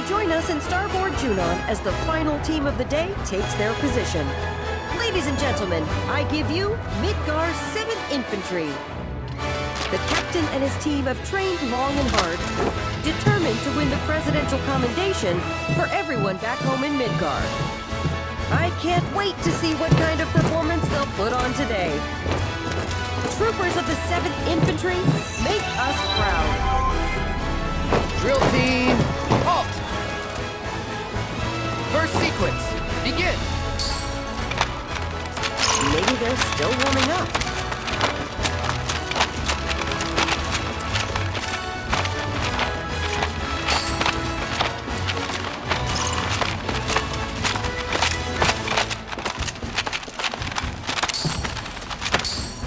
join us in Starboard Junon as the final team of the day takes their position. Ladies and gentlemen, I give you Midgar 7th Infantry. The captain and his team have trained long and hard, determined to win the presidential commendation for everyone back home in Midgar. I can't wait to see what kind of performance they'll put on today. Troopers of the 7th Infantry, make us proud. Drill team, halt! First sequence, begin! Maybe they're still warming up.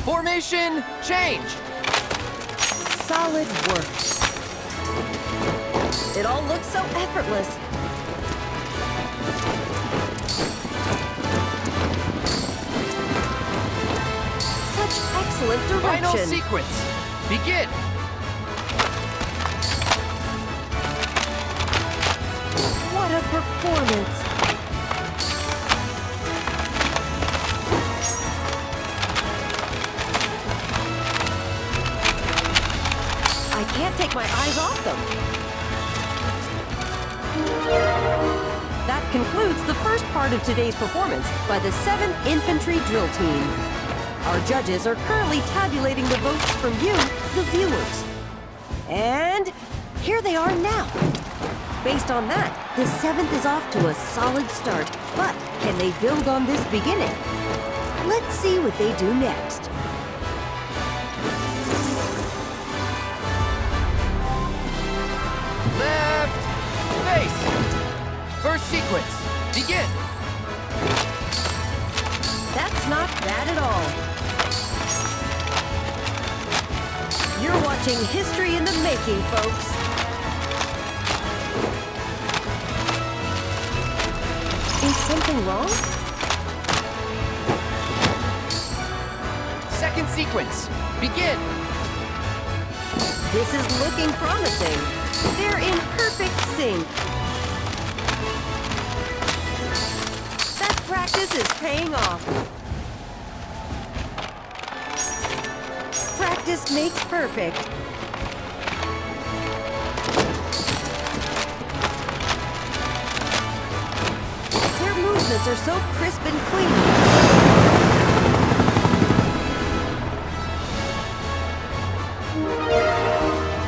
Formation, change! Solid work. It all looks so effortless. Such excellent direction. Final sequence, begin! What a performance. I can't take my eyes off them. That concludes the first part of today's performance by the 7th Infantry Drill Team. Our judges are currently tabulating the votes from you, the viewers. And here they are now. Based on that, the 7th is off to a solid start. But can they build on this beginning? Let's see what they do next. Left, face! First sequence, begin! That's not bad at all. You're watching history in the making, folks. Is something wrong? Second sequence, begin! This is looking promising. They're in perfect sync. That practice is paying off. Practice makes perfect. Their movements are so crisp and clean.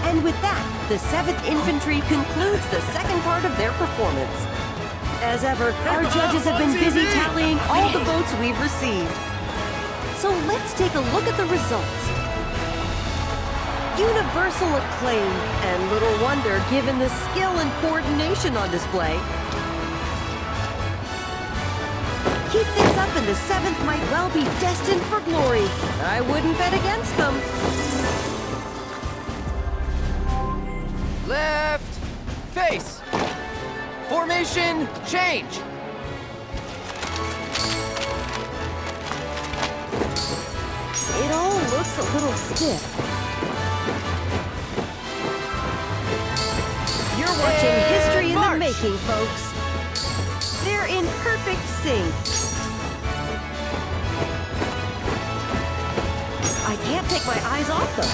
And with that, the 7th Infantry concludes the second part of their performance. As ever, our judges have been busy tallying all the votes we've received. So let's take a look at the results. Universal acclaim, and little wonder given the skill and coordination on display. Keep this up and the 7th might well be destined for glory. I wouldn't bet against them. Left, face! Formation, change! It all looks a little stiff. You're watching history in the making, folks. They're in perfect sync. I can't take my eyes off them.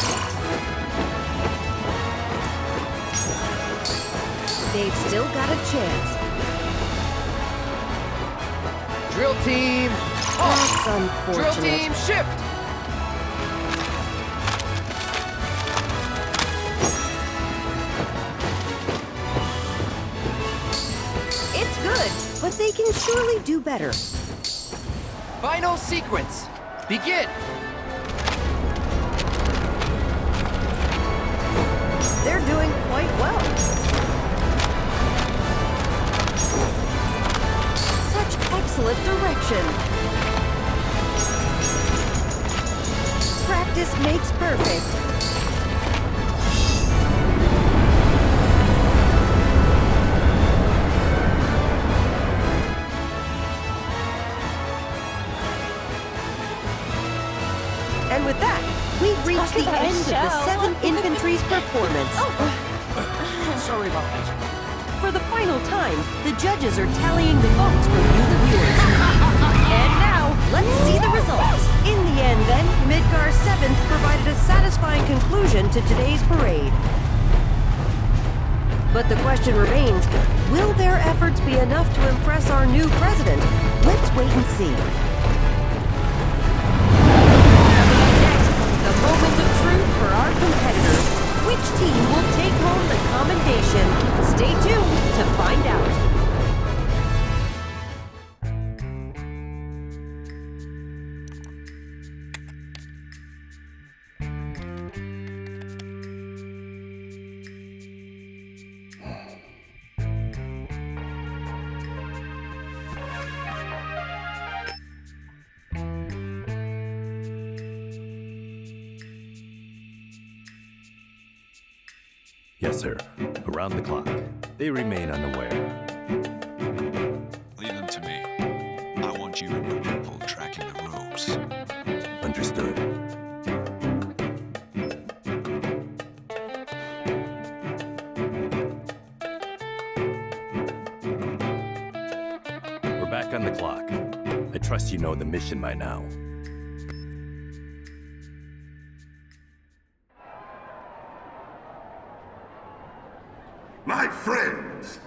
They've still got a chance. Drill team, That's unfortunate. Drill team, shift! It's good, but they can surely do better. Final sequence, begin! They're doing quite well. Such excellent direction. Practice makes perfect. And with that, we've reached the end of the 7th Infantry's performance. Sorry about that. For the final time, the judges are tallying the votes from you, the viewers. And now, let's see the results. In the end, then, Midgar 7th provided a satisfying conclusion to today's parade. But the question remains, will their efforts be enough to impress our new president? Let's wait and see. Coming up next, the moment of truth for our competitors. Which team will take home the commendation? Stay tuned to find out. Yes, sir. Around the clock. They remain unaware. Leave them to me. I want you and your people tracking the robes. Understood. We're back on the clock. I trust you know the mission by now. My friends,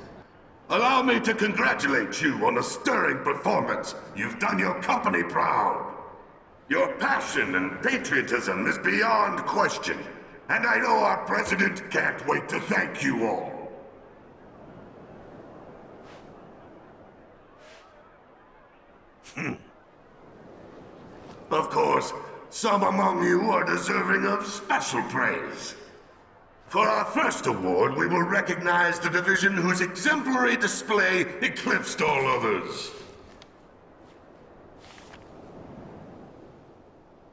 allow me to congratulate you on a stirring performance. You've done your company proud. Your passion and patriotism is beyond question, and I know our president can't wait to thank you all. Of course, some among you are deserving of special praise. For our first award, we will recognize the division whose exemplary display eclipsed all others.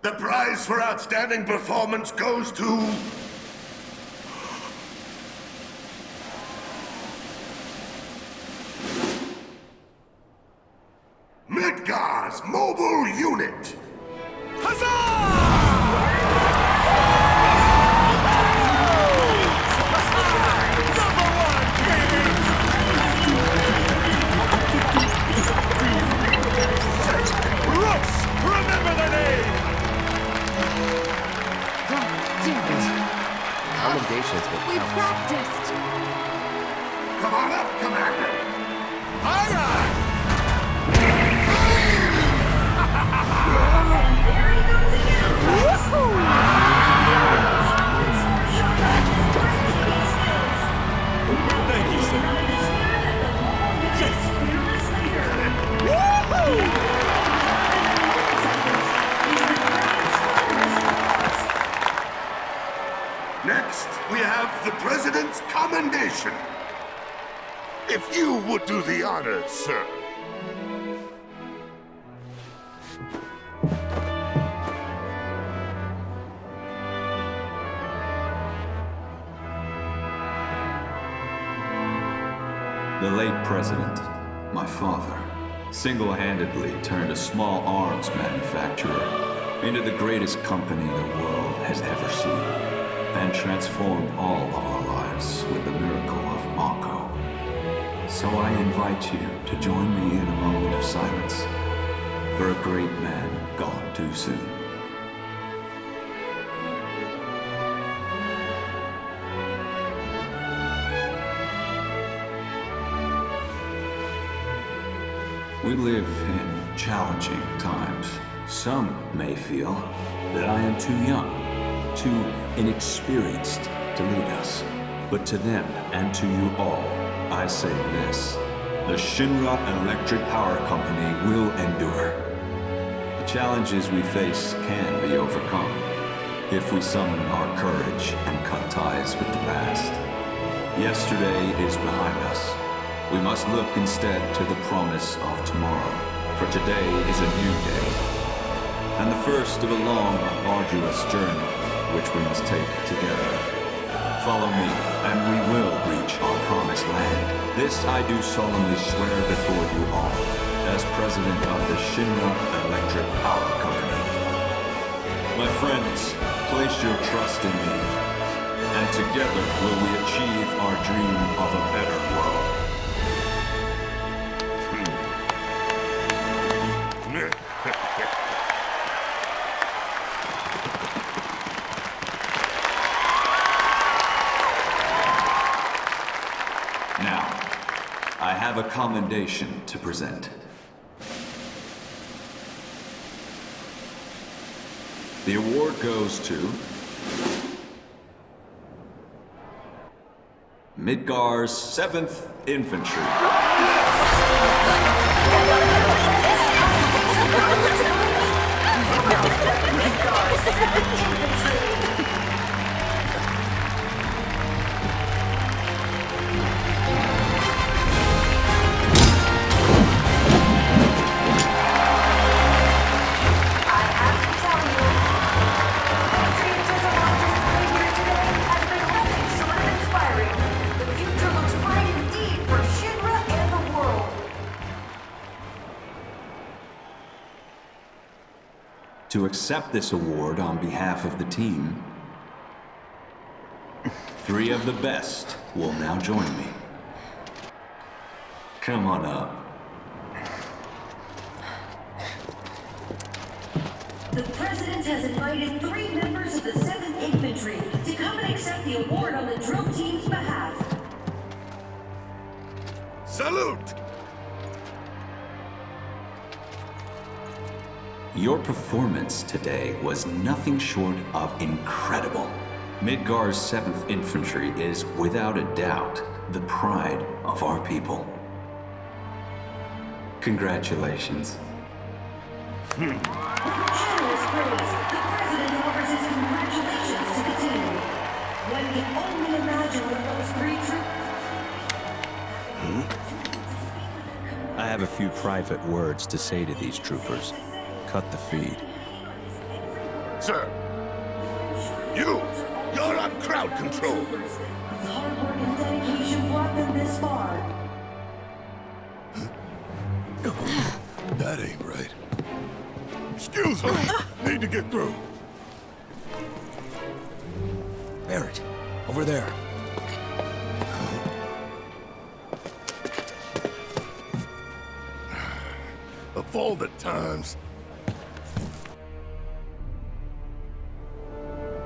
The prize for outstanding performance goes to... Midgar's Mobile Unit! Commendations will We count. practiced. Come on up, Commander! Thank you, sir. Next, we have the President's Commendation. If you would do the honors, sir. The late president, my father, single-handedly turned a small arms manufacturer into the greatest company the world has ever seen, and transformed all of our lives with the miracle of Mako. So I invite you to join me in a moment of silence for a great man gone too soon. We live in challenging times. Some may feel that I am too young, too inexperienced to lead us. But to them and to you all, I say this. The Shinra Electric Power Company will endure. The challenges we face can be overcome if we summon our courage and cut ties with the past. Yesterday is behind us. We must look instead to the promise of tomorrow, for today is a new day, and the first of a long, arduous journey, which we must take together. Follow me, and we will reach our promised land. This I do solemnly swear before you all, as president of the Shinra Electric Power Company. My friends, place your trust in me, and together will we achieve our dream of a better world. have a commendation to present. The award goes to Midgar's 7th Infantry. To accept this award on behalf of the team, 3 of the best will now join me. Come on up. The President has invited 3 members of the 7th Infantry to come and accept the award on the drill team's behalf. Salute! Your performance today was nothing short of incredible. Midgar's 7th Infantry is, without a doubt, the pride of our people. Congratulations. With generous praise, the President offers his congratulations to the team. One can only imagine what those 3 troopers... I have a few private words to say to these troopers. Cut the feed. Sir, you're on crowd control. His hard work and dedication brought them this far. That ain't right. Excuse me. Need to get through. Barrett, over there. Of all the times.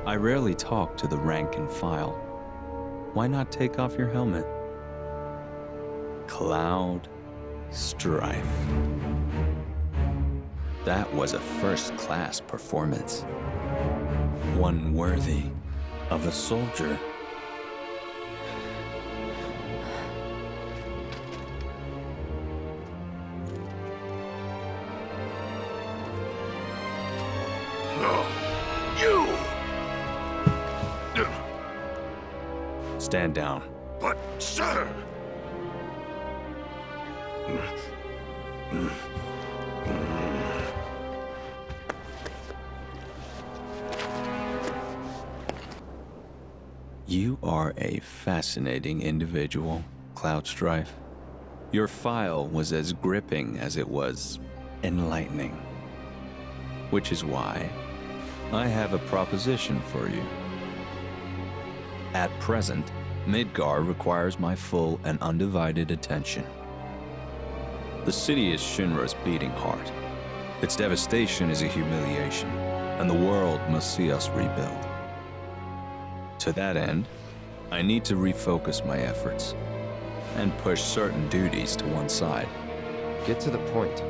I rarely talk to the rank and file. Why not take off your helmet? Cloud Strife. That was a first-class performance. One worthy of a soldier. Stand down. But, sir! You are a fascinating individual, Cloud Strife. Your file was as gripping as it was enlightening. Which is why I have a proposition for you. At present, Midgar requires my full and undivided attention. The city is Shinra's beating heart. Its devastation is a humiliation, and the world must see us rebuild. To that end, I need to refocus my efforts and push certain duties to one side. Get to the point.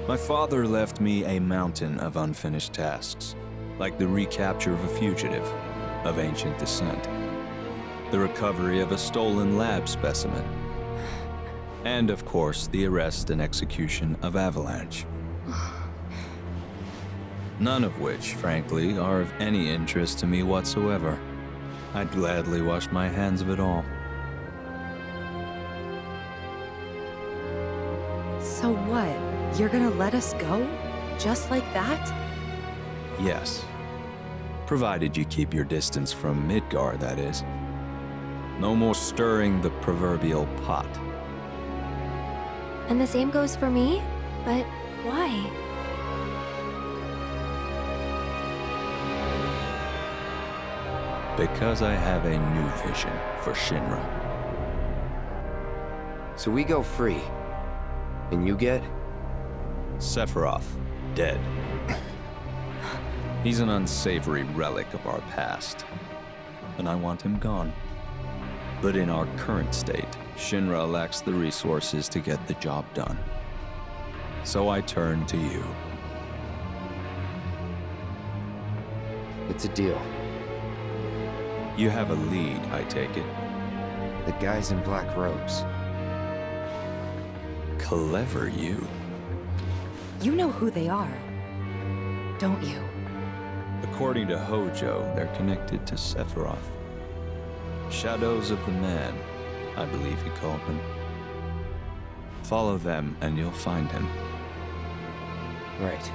My father left me a mountain of unfinished tasks, like the recapture of a fugitive of ancient descent, the recovery of a stolen lab specimen, and of course, the arrest and execution of Avalanche. None of which, frankly, are of any interest to me whatsoever. I'd gladly wash my hands of it all. So what? You're gonna let us go? Just like that? Yes. Provided you keep your distance from Midgar, that is. No more stirring the proverbial pot. And the same goes for me? But why? Because I have a new vision for Shinra. So we go free. And you get? Sephiroth, dead. He's an unsavory relic of our past, and I want him gone. But in our current state, Shinra lacks the resources to get the job done. So I turn to you. It's a deal. You have a lead, I take it. The guys in black robes. Clever you. You know who they are, don't you? According to Hojo, they're connected to Sephiroth. Shadows of the Man, I believe he called them. Follow them and you'll find him. Right.